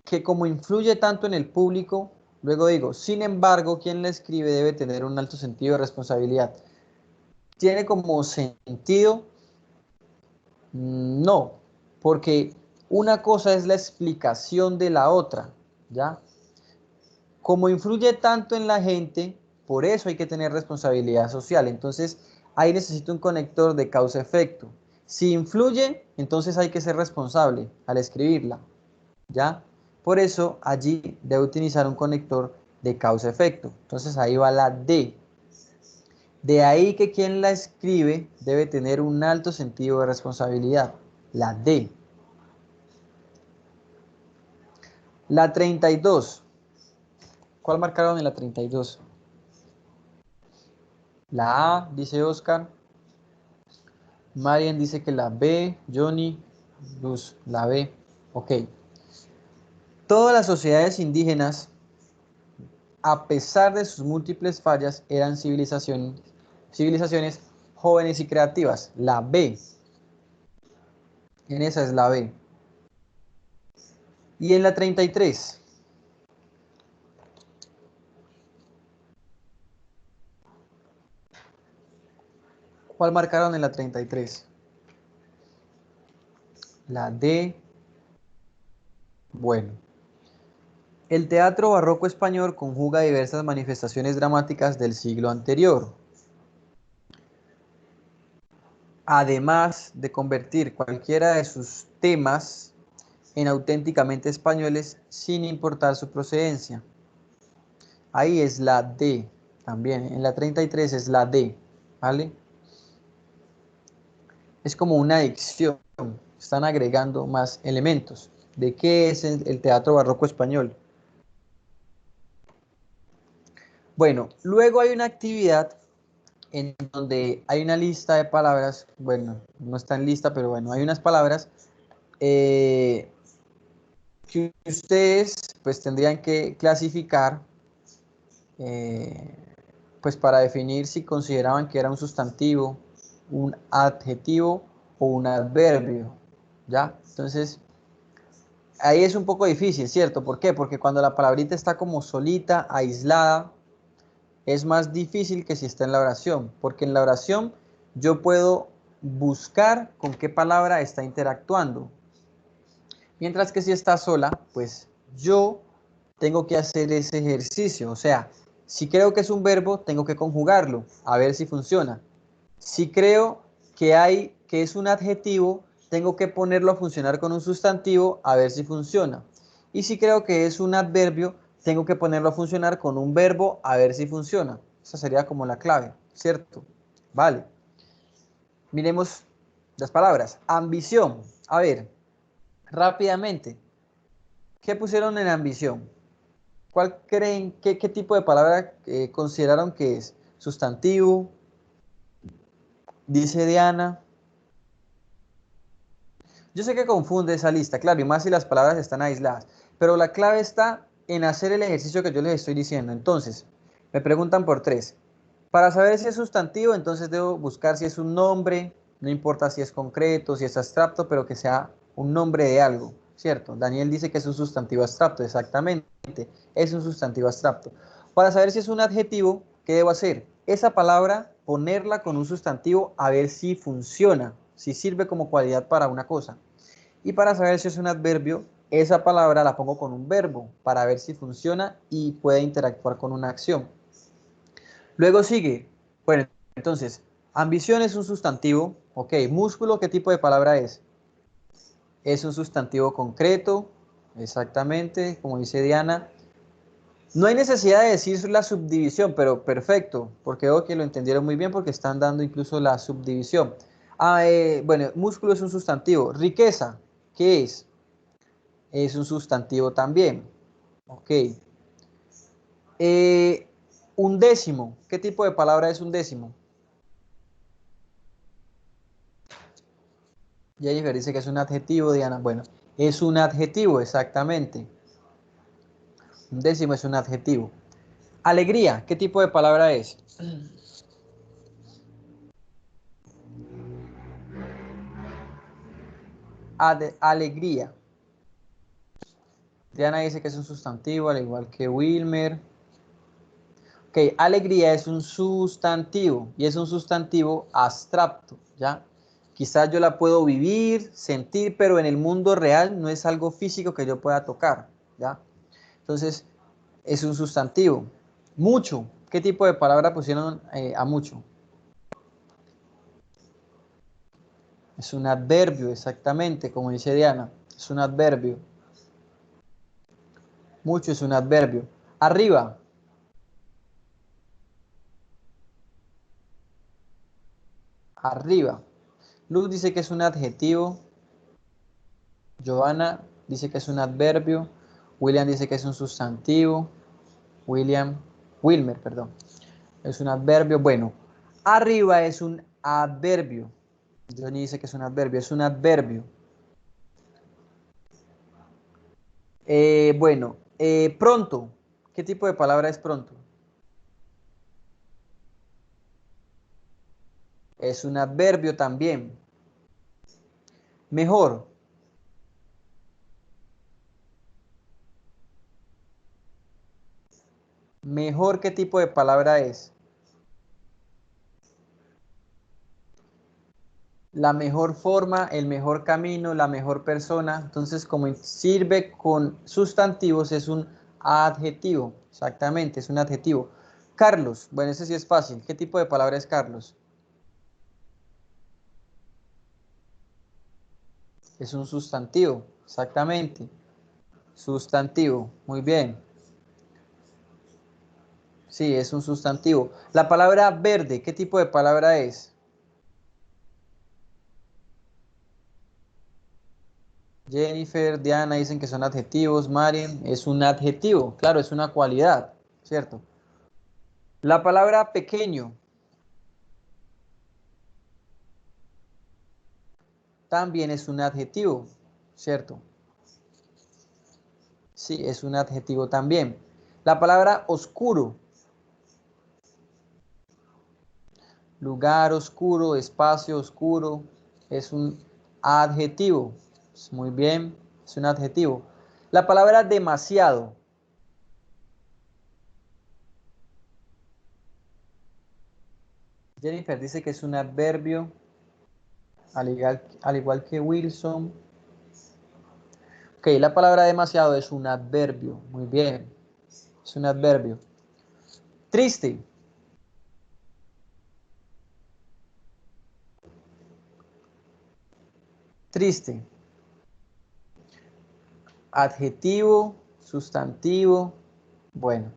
que como influye tanto en el público, Luego digo, sin embargo, quien la escribe debe tener un alto sentido de responsabilidad. ¿Tiene como sentido? No, porque una cosa es la explicación de la otra, ¿ya? Como influye tanto en la gente, por eso hay que tener responsabilidad social. Entonces, ahí necesito un conector de causa-efecto. Si influye, entonces hay que ser responsable al escribirla, ¿ya? Por eso allí debo utilizar un conector de causa-efecto. Entonces ahí va la D. De ahí que quien la escribe debe tener un alto sentido de responsabilidad. La D. La 32. ¿Cuál marcaron en la 32? La A, dice Oscar. Marian dice que la B. Johnny, Luz, la B. Ok. Todas las sociedades indígenas, a pesar de sus múltiples fallas, eran civilizaciones jóvenes y creativas. La B. En esa es la B. Y en la 33. ¿Cuál marcaron en la 33? La D. Bueno. El teatro barroco español conjuga diversas manifestaciones dramáticas del siglo anterior, además de convertir cualquiera de sus temas en auténticamente españoles sin importar su procedencia. Ahí es la D también, en la 33 es la D, ¿vale? Es como una adicción, están agregando más elementos. ¿De qué es el teatro barroco español? Bueno, luego hay una actividad en donde hay una lista de palabras, bueno, no está en lista, pero bueno, hay unas palabras eh, que ustedes pues tendrían que clasificar eh, pues para definir si consideraban que era un sustantivo, un adjetivo o un adverbio, ¿ya? Entonces, ahí es un poco difícil, ¿cierto? ¿Por qué? Porque cuando la palabrita está como solita, aislada, es más difícil que si está en la oración, porque en la oración yo puedo buscar con qué palabra está interactuando. Mientras que si está sola, pues yo tengo que hacer ese ejercicio. O sea, si creo que es un verbo, tengo que conjugarlo, a ver si funciona. Si creo que es un adjetivo, tengo que ponerlo a funcionar con un sustantivo, a ver si funciona. Y si creo que es un adverbio, tengo que ponerlo a funcionar con un verbo, a ver si funciona. Esa sería como la clave, ¿cierto? Vale. Miremos las palabras. Ambición. A ver, rápidamente. ¿Qué pusieron en ambición? ¿Cuál creen, qué tipo de palabra consideraron que es? Sustantivo, dice Diana. Yo sé que confunde esa lista, claro, y más si las palabras están aisladas, pero la clave está en hacer el ejercicio que yo les estoy diciendo. Entonces, me preguntan por tres. Para saber si es sustantivo, entonces debo buscar si es un nombre, no importa si es concreto, si es abstracto, pero que sea un nombre de algo, ¿cierto? Daniel dice que es un sustantivo abstracto, exactamente, es un sustantivo abstracto. Para saber si es un adjetivo, ¿qué debo hacer? Esa palabra, ponerla con un sustantivo a ver si funciona, si sirve como cualidad para una cosa. Y para saber si es un adverbio, esa palabra la pongo con un verbo para ver si funciona y puede interactuar con una acción. Luego sigue, bueno, entonces, ambición es un sustantivo, ok, músculo, ¿qué tipo de palabra es? Es un sustantivo concreto, exactamente, como dice Diana. No hay necesidad de decir la subdivisión, pero perfecto, porque veo que lo entendieron muy bien porque están dando incluso la subdivisión. Bueno, músculo es un sustantivo. Riqueza, ¿qué es? Es un sustantivo también. Ok. Eh, undécimo, ¿qué tipo de palabra es undécimo? Jennifer dice que es un adjetivo, Diana. Bueno, es un adjetivo, exactamente. Undécimo es un adjetivo. Alegría, ¿qué tipo de palabra es? Alegría. Diana dice que es un sustantivo, al igual que Wilmer. Ok, alegría es un sustantivo y es un sustantivo abstracto, ¿ya? Quizás yo la puedo vivir, sentir, pero en el mundo real no es algo físico que yo pueda tocar, ¿ya? Entonces, es un sustantivo. Mucho. ¿Qué tipo de palabra pusieron a mucho? Es un adverbio, exactamente, como dice Diana. Es un adverbio. Mucho es un adverbio. Arriba. Arriba. Luz dice que es un adjetivo. Johanna dice que es un adverbio. William dice que es un sustantivo. Wilmer, perdón. Es un adverbio. Bueno, arriba es un adverbio. Johnny dice que es un adverbio. Es un adverbio. Bueno, pronto. ¿Qué tipo de palabra es pronto? Es un adverbio también. Mejor. Mejor, ¿qué tipo de palabra es? La mejor forma, el mejor camino, la mejor persona. Entonces, como sirve con sustantivos, es un adjetivo. Exactamente, es un adjetivo. Carlos, bueno, ese sí es fácil. ¿Qué tipo de palabra es Carlos? Es un sustantivo. Exactamente. Sustantivo. Muy bien. Sí, es un sustantivo. La palabra verde, ¿qué tipo de palabra es? Jennifer, Diana dicen que son adjetivos. Marian, es un adjetivo. Claro, es una cualidad, ¿cierto? La palabra pequeño también es un adjetivo, ¿cierto? Sí, es un adjetivo también. La palabra oscuro, lugar oscuro, espacio oscuro, es un adjetivo. Muy bien, es un adjetivo. La palabra demasiado, Jennifer dice que es un adverbio, al igual que Wilson. Ok, la palabra demasiado es un adverbio. Muy bien, es un adverbio. Triste, triste. Adjetivo, sustantivo. Bueno,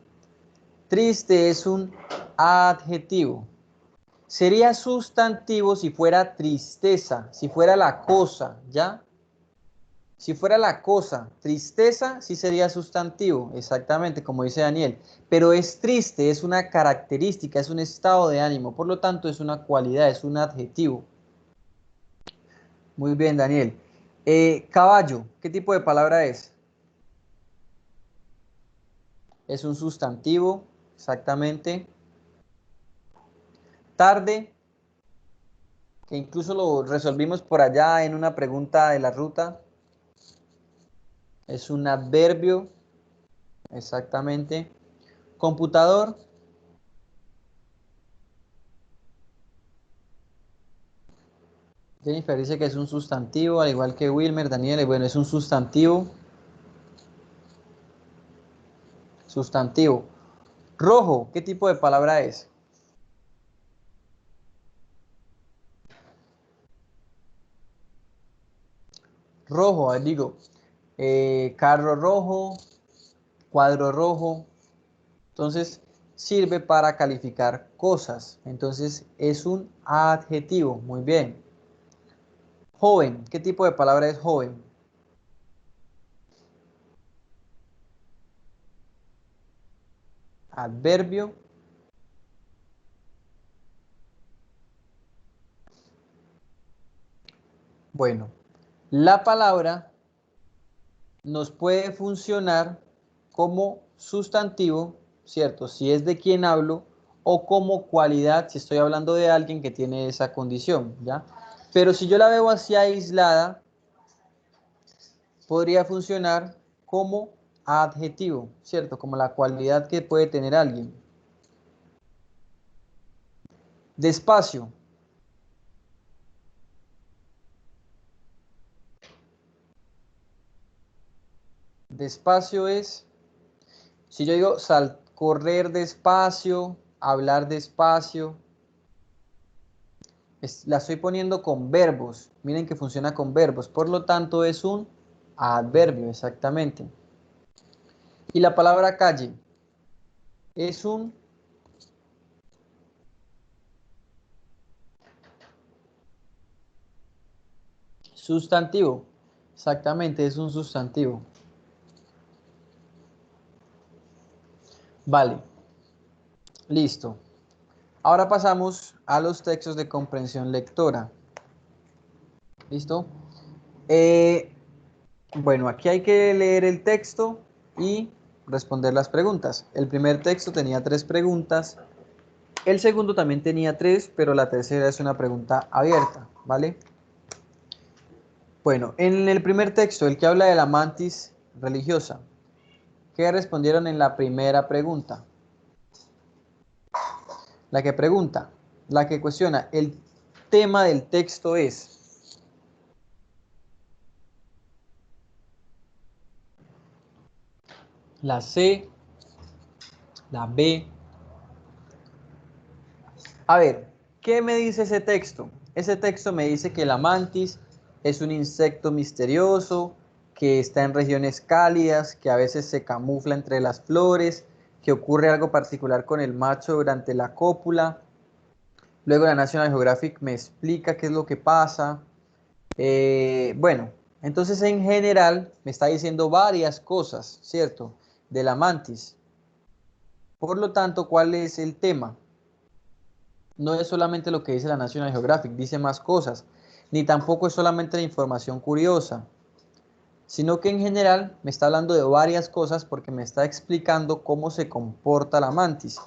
triste es un adjetivo. Sería sustantivo si fuera tristeza, si fuera la cosa, ¿ya? Si fuera la cosa, tristeza sí sería sustantivo, exactamente como dice Daniel. Pero es triste, es una característica, es un estado de ánimo, por lo tanto es una cualidad, es un adjetivo. Muy bien, Daniel. Caballo, ¿qué tipo de palabra es? Es un sustantivo, exactamente. Tarde, que incluso lo resolvimos por allá en una pregunta de la ruta. Es un adverbio, exactamente. Computador, Jennifer dice que es un sustantivo, al igual que Wilmer, Daniel, y bueno, es un sustantivo. Sustantivo. Rojo, ¿qué tipo de palabra es? Rojo, digo, carro rojo, cuadro rojo. Entonces, sirve para calificar cosas. Entonces, es un adjetivo. Muy bien. Joven, ¿qué tipo de palabra es joven? Adverbio. Bueno, la palabra nos puede funcionar como sustantivo, ¿cierto? Si es de quien hablo, o como cualidad, si estoy hablando de alguien que tiene esa condición, ¿ya? Pero si yo la veo así aislada, podría funcionar como adjetivo, ¿cierto? Como la cualidad que puede tener alguien. Despacio. Despacio es, si yo digo correr despacio, hablar despacio, la estoy poniendo con verbos. Miren que funciona con verbos. Por lo tanto, es un adverbio, exactamente. Y la palabra calle es un sustantivo. Exactamente, es un sustantivo. Vale, listo. Ahora pasamos a los textos de comprensión lectora. ¿Listo? Eh, bueno, aquí hay que leer el texto y responder las preguntas. El primer texto tenía 3 preguntas. El segundo también tenía 3, pero la tercera es una pregunta abierta, ¿vale? Bueno, en el primer texto, el que habla de la mantis religiosa, ¿qué respondieron en la primera pregunta? La que pregunta, la que cuestiona, el tema del texto es. La C, la B. A ver, ¿qué me dice ese texto? Ese texto me dice que la mantis es un insecto misterioso, que está en regiones cálidas, que a veces se camufla entre las flores, que ocurre algo particular con el macho durante la cópula. Luego la National Geographic me explica qué es lo que pasa. Bueno, entonces en general me está diciendo varias cosas, ¿cierto? De la mantis. Por lo tanto, ¿cuál es el tema? No es solamente lo que dice la National Geographic, dice más cosas, ni tampoco es solamente la información curiosa, sino que en general me está hablando de varias cosas porque me está explicando cómo se comporta la mantis.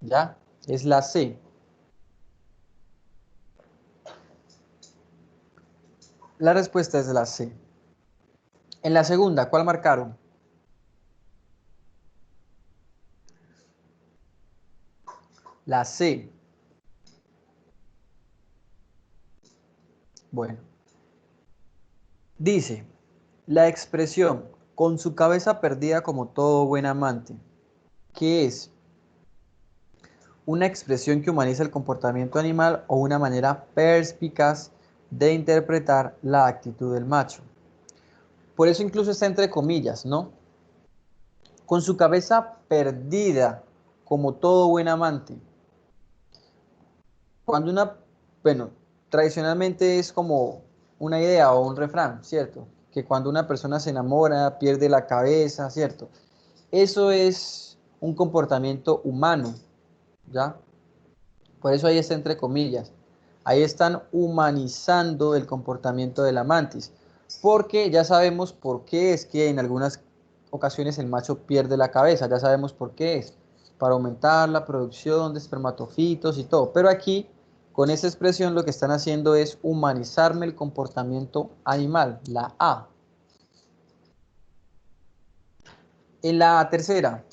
¿Ya? Es la C. La respuesta es la C. En la segunda, ¿cuál marcaron? La C. Bueno, dice, la expresión con su cabeza perdida como todo buen amante, ¿qué es? Una expresión que humaniza el comportamiento animal o una manera perspicaz de interpretar la actitud del macho. Por eso incluso está entre comillas, ¿no? Con su cabeza perdida, como todo buen amante. Cuando bueno, tradicionalmente es como una idea o un refrán, ¿cierto? Que cuando una persona se enamora, pierde la cabeza, ¿cierto? Eso es un comportamiento humano, ¿ya? Por eso ahí está entre comillas. Ahí están humanizando el comportamiento de la mantis. Porque ya sabemos por qué es que en algunas ocasiones el macho pierde la cabeza. Ya sabemos por qué es. Para aumentar la producción de espermatofitos y todo. Pero aquí, con esa expresión, lo que están haciendo es humanizarme el comportamiento animal. La A. En la tercera,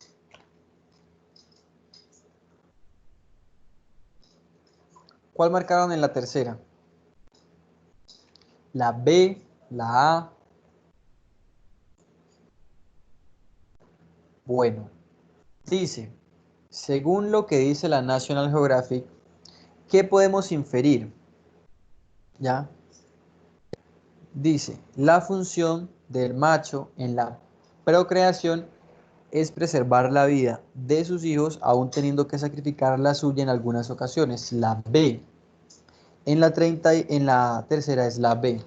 ¿cuál marcaron en la tercera? La B, la A. Bueno, dice, según lo que dice la National Geographic, ¿qué podemos inferir? ¿Ya? Dice, la función del macho en la procreación es preservar la vida de sus hijos, aún teniendo que sacrificar la suya en algunas ocasiones. La B. En la tercera es la B.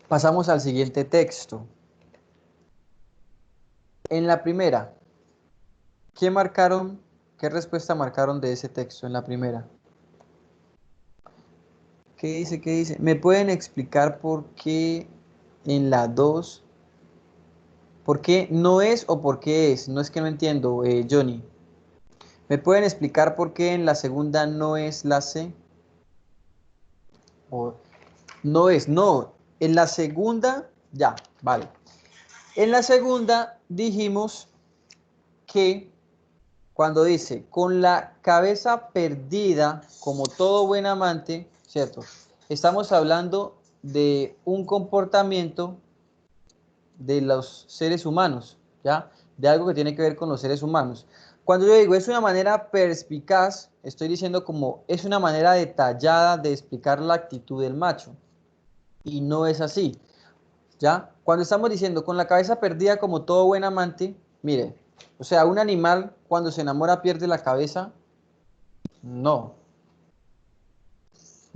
Pasamos al siguiente texto. En la primera, ¿qué marcaron? ¿Qué respuesta marcaron de ese texto en la primera? ¿Qué dice? ¿Qué dice? ¿Me pueden explicar por qué en la 2? ¿Por qué no es o por qué es? No es que no entiendo, Johnny. ¿Me pueden explicar por qué en la segunda no es la C? O no es, no. En la segunda Ya, vale. En la segunda dijimos que cuando dice, con la cabeza perdida, como todo buen amante, ¿cierto? Estamos hablando de un comportamiento de los seres humanos, ¿ya? De algo que tiene que ver con los seres humanos. Cuando yo digo es una manera perspicaz, estoy diciendo como es una manera detallada de explicar la actitud del macho. Y no es así, ¿ya? Cuando estamos diciendo con la cabeza perdida como todo buen amante, mire, o sea, un animal cuando se enamora pierde la cabeza, no.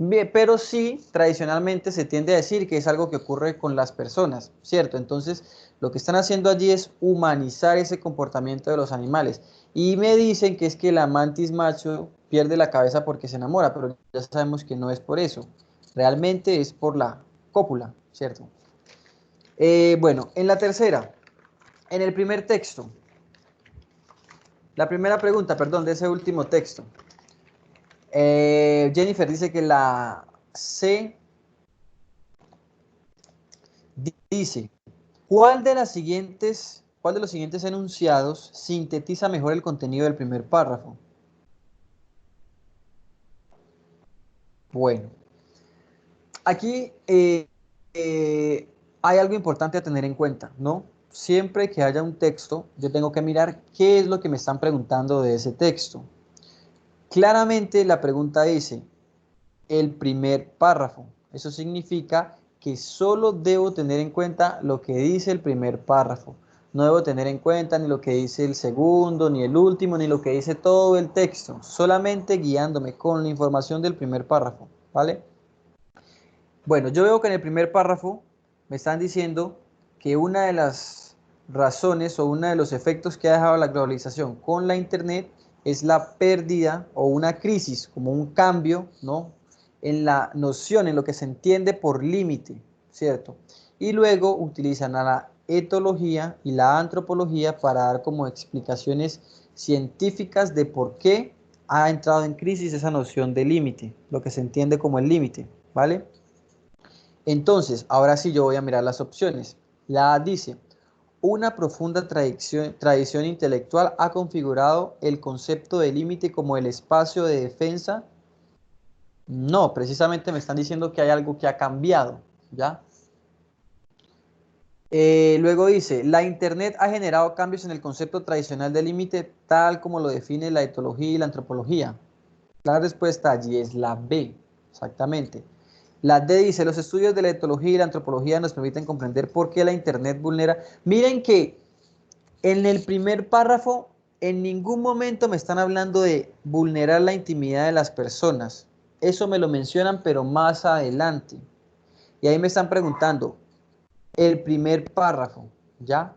Bien, pero sí, tradicionalmente se tiende a decir que es algo que ocurre con las personas, ¿cierto? Entonces, lo que están haciendo allí es humanizar ese comportamiento de los animales. Y me dicen que es que la mantis macho pierde la cabeza porque se enamora, pero ya sabemos que no es por eso. Realmente es por la cópula, ¿cierto? Bueno, en la tercera, en el primer texto, la primera pregunta, perdón, de ese último texto. Jennifer dice que la C dice, ¿cuál de los siguientes enunciados sintetiza mejor el contenido del primer párrafo? Bueno, aquí hay algo importante a tener en cuenta, ¿no? Siempre que haya un texto, yo tengo que mirar qué es lo que me están preguntando de ese texto. Claramente la pregunta dice, el primer párrafo. Eso significa que solo debo tener en cuenta lo que dice el primer párrafo. No debo tener en cuenta ni lo que dice el segundo, ni el último, ni lo que dice todo el texto. Solamente guiándome con la información del primer párrafo. ¿Vale? Bueno, yo veo que en el primer párrafo me están diciendo que una de las razones o uno de los efectos que ha dejado la globalización con la Internet es la pérdida o una crisis, como un cambio, ¿no? En la noción, en lo que se entiende por límite, ¿cierto? Y luego utilizan a la etología y la antropología para dar como explicaciones científicas de por qué ha entrado en crisis esa noción de límite, lo que se entiende como el límite, ¿vale? Entonces, ahora sí yo voy a mirar las opciones. La A dice, una profunda tradición intelectual ha configurado el concepto de límite como el espacio de defensa. No, precisamente me están diciendo que hay algo que ha cambiado, ¿ya? Luego dice, la Internet ha generado cambios en el concepto tradicional de límite tal como lo define la etología y la antropología. La respuesta allí es la B, exactamente. La D dice, los estudios de la etología y la antropología nos permiten comprender por qué la Internet vulnera. Miren que en el primer párrafo en ningún momento me están hablando de vulnerar la intimidad de las personas. Eso me lo mencionan, pero más adelante. Y ahí me están preguntando, el primer párrafo, ¿ya?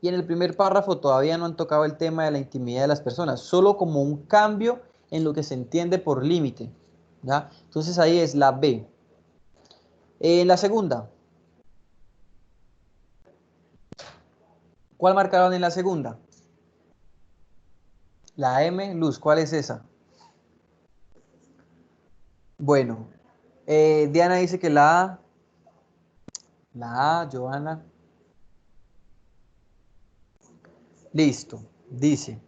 Y en el primer párrafo todavía no han tocado el tema de la intimidad de las personas, solo como un cambio en lo que se entiende por límite, ¿ya? Entonces ahí es la B. La segunda, ¿cuál marcaron en la segunda? La M, Luz, ¿cuál es esa? Bueno, Diana dice que la A, Joana, listo, dice,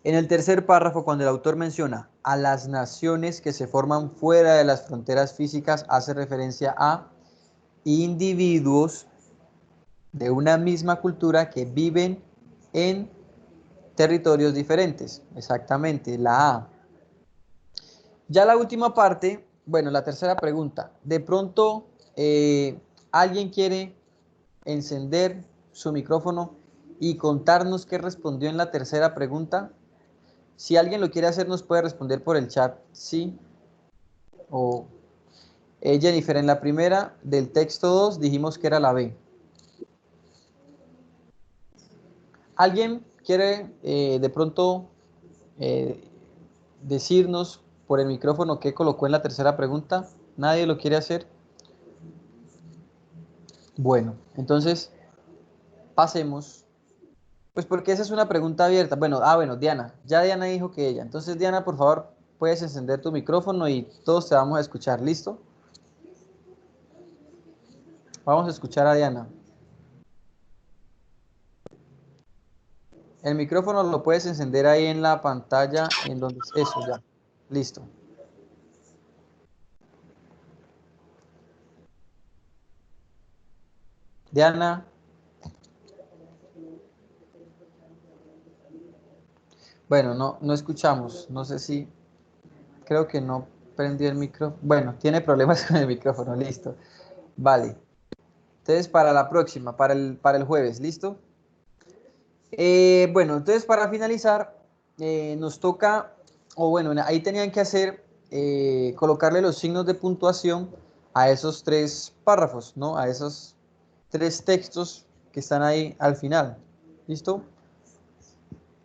en el tercer párrafo, cuando el autor menciona a las naciones que se forman fuera de las fronteras físicas, hace referencia a individuos de una misma cultura que viven en territorios diferentes. Exactamente, la A. Ya la última parte, bueno, la tercera pregunta. De pronto, alguien quiere encender su micrófono y contarnos qué respondió en la tercera pregunta. Si alguien lo quiere hacer, nos puede responder por el chat, sí o Jennifer, en la primera del texto 2 dijimos que era la B. ¿Alguien quiere de pronto eh, decirnos por el micrófono qué colocó en la tercera pregunta? ¿Nadie lo quiere hacer? Bueno, entonces pasemos. Pues porque esa es una pregunta abierta. Bueno, bueno, Diana. Ya Diana dijo que ella. Entonces, Diana, por favor, puedes encender tu micrófono y todos te vamos a escuchar. ¿Listo? Vamos a escuchar a Diana. El micrófono lo puedes encender ahí en la pantalla, en donde eso ya. Listo. Diana. Bueno, no escuchamos. No sé si, creo que no prendió el micrófono. Bueno, tiene problemas con el micrófono, listo. Vale. Entonces, para la próxima, para el jueves, ¿listo? Bueno, entonces para finalizar, nos toca, o bueno, ahí tenían que hacer, colocarle los signos de puntuación a esos 3 párrafos, ¿no? A esos 3 textos que están ahí al final, ¿listo?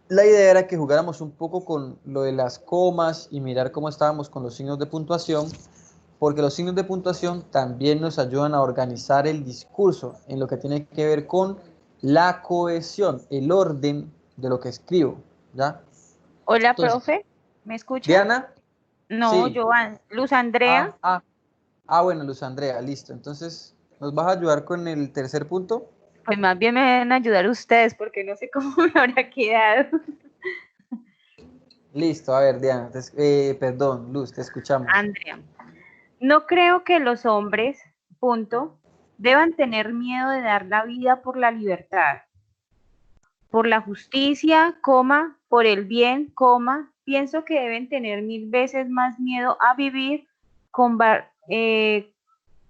La idea era que jugáramos un poco con lo de las comas y mirar cómo estábamos con los signos de puntuación, porque los signos de puntuación también nos ayudan a organizar el discurso en lo que tiene que ver con la cohesión, el orden de lo que escribo, ¿ya? Hola, Entonces, profe, ¿me escucha? Diana, No, sí. Joan, Luz Andrea. Bueno, Luz Andrea, listo. Entonces, ¿nos vas a ayudar con el tercer punto? Pues más bien me deben ayudar ustedes porque no sé cómo me habrá quedado. Listo, a ver, Diana, perdón, Luz, te escuchamos. Andrea, no creo que los hombres, punto, deban tener miedo de dar la vida por la libertad, por la justicia, coma, por el bien, coma. Pienso que deben tener 1000 veces más miedo a vivir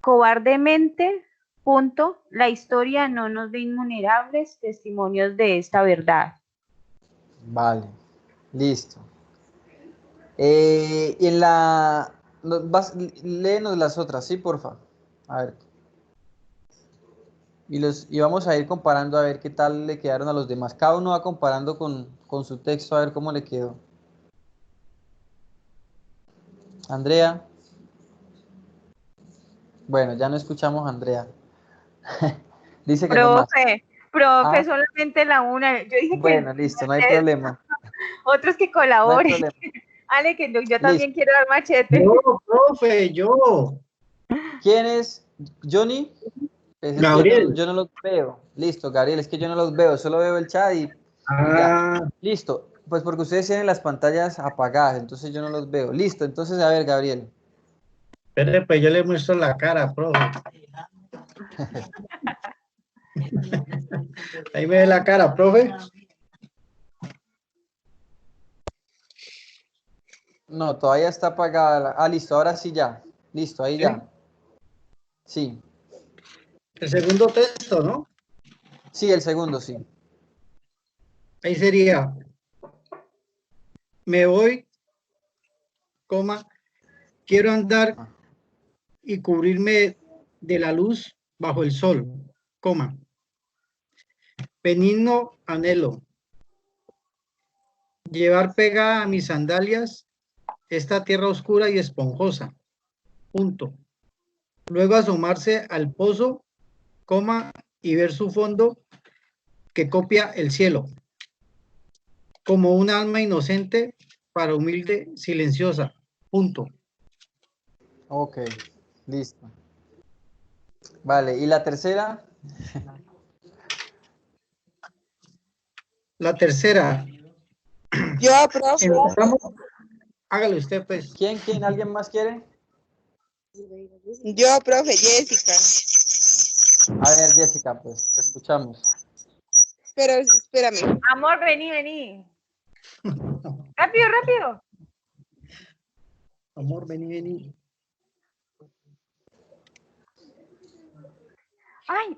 cobardemente, punto. La historia no nos da invulnerables testimonios de esta verdad. Vale, listo. Y en la... léenos las otras, sí, porfa. A ver. Y vamos a ir comparando a ver qué tal le quedaron a los demás. Cada uno va comparando con su texto a ver cómo le quedó. Andrea. Bueno, ya no escuchamos a Andrea. Dice que no más. Profe, Ah, solamente la una. Yo dije que bueno, listo, no hay problema. otros que No hay colaboren. problema. Ale, que yo Listo. también quiero dar machete. Yo, profe, yo. ¿Quién es? ¿Johnny? Pues es que Gabriel. yo no los veo. Listo, Gabriel, es que yo no los veo, solo veo el chat y ya. Ah, Listo, pues porque ustedes tienen las pantallas apagadas, entonces yo no los veo. Listo, entonces a ver, Gabriel. espere, pues yo le muestro la cara, profe. Ahí me ve la cara, profe. No, todavía está apagada. Listo, ahora sí ya. Listo, ahí ¿Sí? ya. Sí, El segundo texto, ¿no? sí, el segundo, sí. Ahí sería, me voy, coma, quiero andar y cubrirme de la luz bajo el sol, coma. Benigno anhelo, llevar pegada a mis sandalias esta tierra oscura y esponjosa, punto. Luego asomarse al pozo, coma, y ver su fondo que copia el cielo, como un alma inocente para humilde, silenciosa, punto. Ok, listo. Vale, ¿y la tercera? La tercera, Yo, profe. entramos, hágale usted pues. ¿Quién? ¿Alguien más quiere? Yo, profe, Jessica. A ver, Jessica, pues, te escuchamos. Pero espérame. Amor, vení. Rápido. Amor, vení. Ay,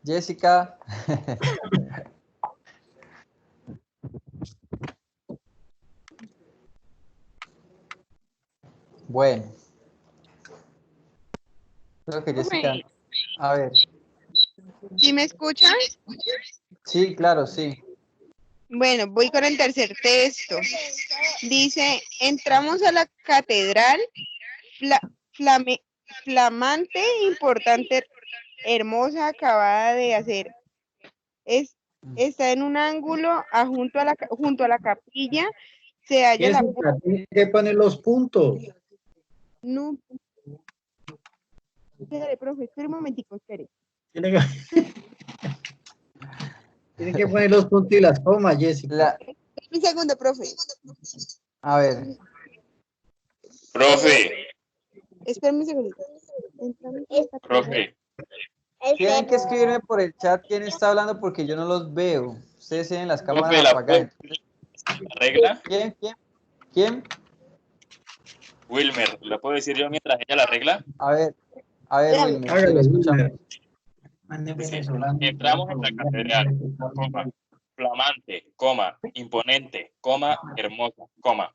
Jessica. Bueno, creo que Jessica. A ver. ¿Sí me escuchan? Sí, claro, sí. Bueno, voy con el tercer texto. Dice, entramos a la catedral, flamante, importante, hermosa, acabada de hacer. está en un ángulo junto a la capilla, se halla la Jessica, tiene que poner los puntos. no, espere, profe, espere un momentico, espere. Tiene que, tiene que poner los puntos y las comas, Jessica. Un segundo, profe. A ver, Profe, Espérame un segundo. profe, tienen que escribirme por el chat quién está hablando porque yo no los veo. Ustedes tienen las profe, cámaras la apagadas. regla. ¿Quién? Wilmer, ¿la puedo decir yo mientras ella la arregla? A ver, Wilmer, sí, Hágalo, lo escuchamos. Wilmer. Dice, entramos en la catedral, coma, flamante, coma, imponente, coma, hermosa, coma.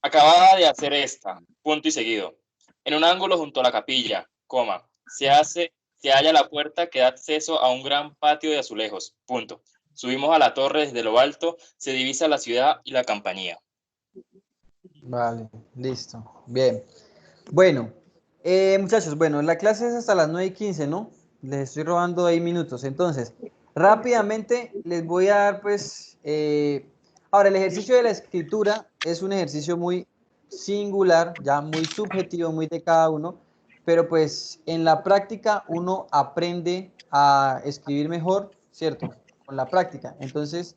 Acabada de hacer esta, punto y seguido. En un ángulo junto a la capilla, coma, se halla la puerta que da acceso a un gran patio de azulejos, punto. Subimos a la torre desde lo alto, se divisa la ciudad y la campanilla. Vale, listo. Bien. Bueno, muchachos, bueno, la clase es hasta las 9:15, ¿no? Les estoy robando ahí minutos. Entonces, rápidamente les voy a dar, pues, ahora el ejercicio de la escritura es un ejercicio muy singular, ya muy subjetivo, muy de cada uno, pero pues en la práctica uno aprende a escribir mejor, ¿cierto? Con la práctica. Entonces,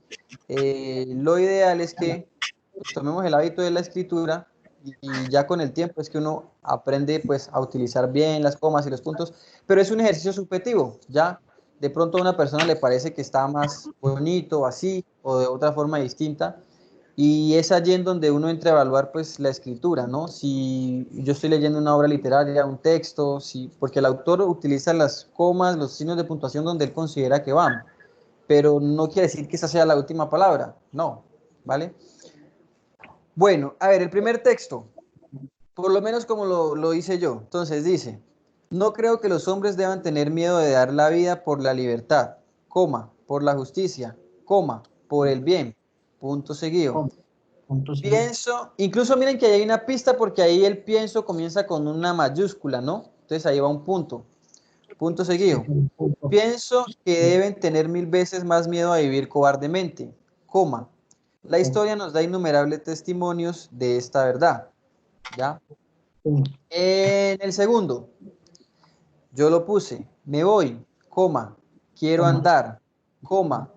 lo ideal es que pues, tomemos el hábito de la escritura y ya con el tiempo es que uno aprende pues a utilizar bien las comas y los puntos, pero es un ejercicio subjetivo, ya de pronto a una persona le parece que está más bonito así o de otra forma distinta y es allí en donde uno entra a evaluar pues la escritura, ¿no? Si yo estoy leyendo una obra literaria, un texto, porque el autor utiliza las comas, los signos de puntuación donde él considera que van, pero no quiere decir que esa sea la última palabra, no, ¿vale? Bueno, a ver, el primer texto, por lo menos como lo hice yo. Entonces dice, no creo que los hombres deban tener miedo de dar la vida por la libertad, coma, por la justicia, coma, por el bien, punto seguido. Puntos. Pienso, incluso miren que ahí hay una pista porque ahí el pienso comienza con una mayúscula, ¿no? Entonces ahí va un punto, punto seguido. Pienso que deben tener 1000 veces más miedo a vivir cobardemente, coma. La historia nos da innumerables testimonios de esta verdad, ¿ya? En el segundo, yo lo puse, me voy, coma, quiero andar, coma,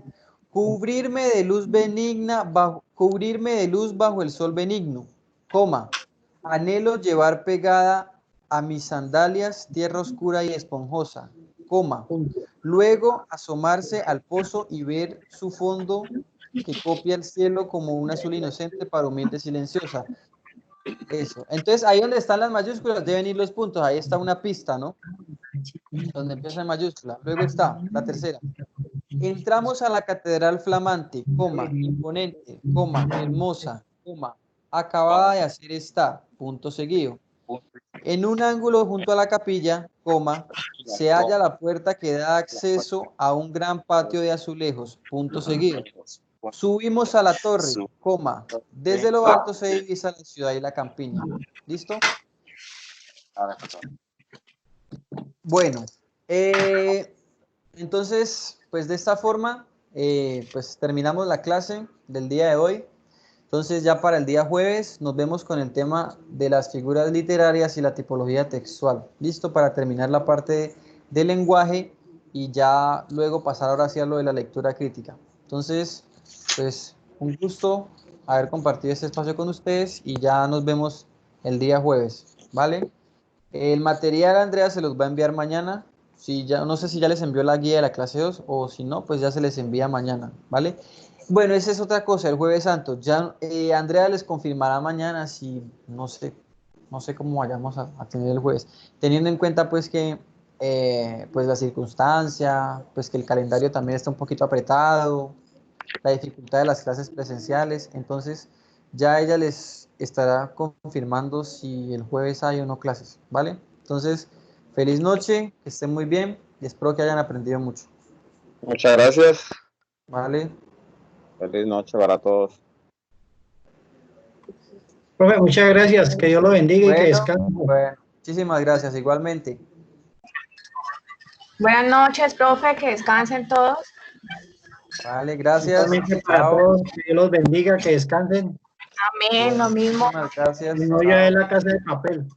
cubrirme de luz bajo el sol benigno, coma, anhelo llevar pegada a mis sandalias tierra oscura y esponjosa, coma, luego asomarse al pozo y ver su fondo que copia el cielo como un azul inocente para humilde silenciosa. Eso. Entonces, ahí donde están las mayúsculas deben ir los puntos. Ahí está una pista, ¿no? Donde empieza en mayúscula. Luego está la tercera. Entramos a la catedral flamante, coma, imponente, coma, hermosa, coma, acabada de hacer está, punto seguido. En un ángulo junto a la capilla, coma, se halla la puerta que da acceso a un gran patio de azulejos, punto seguido. Subimos a la torre, coma, desde lo alto se divisa la ciudad y la campiña. ¿Listo? Bueno, entonces, pues de esta forma, pues terminamos la clase del día de hoy. Entonces ya para el día jueves nos vemos con el tema de las figuras literarias y la tipología textual. ¿Listo? Para terminar la parte del lenguaje y ya luego pasar ahora hacia lo de la lectura crítica. Entonces, pues un gusto haber compartido este espacio con ustedes y ya nos vemos el día jueves, ¿vale? El material Andrea se los va a enviar mañana. Si ya, no sé si ya les envió la guía de la clase 2 o si no, pues ya se les envía mañana, ¿vale? Bueno, esa es otra cosa, el Jueves Santo. Ya Andrea les confirmará mañana si no sé cómo vayamos a tener el jueves. Teniendo en cuenta pues que pues la circunstancia, pues que el calendario también está un poquito apretado, la dificultad de las clases presenciales, entonces ya ella les estará confirmando si el jueves hay o no clases, ¿vale? Entonces, feliz noche, que estén muy bien y espero que hayan aprendido mucho. Muchas gracias. ¿Vale? Feliz noche para todos. Profe, muchas gracias. Que Dios lo bendiga y que descanse. Bueno, muchísimas gracias, igualmente. Buenas noches, profe, que descansen todos. Vale, gracias. Igualmente para Chao. todos, que Dios los bendiga, que descansen. Amén, lo mismo. Muchísimas gracias. No, ya Chao. es la casa de papel.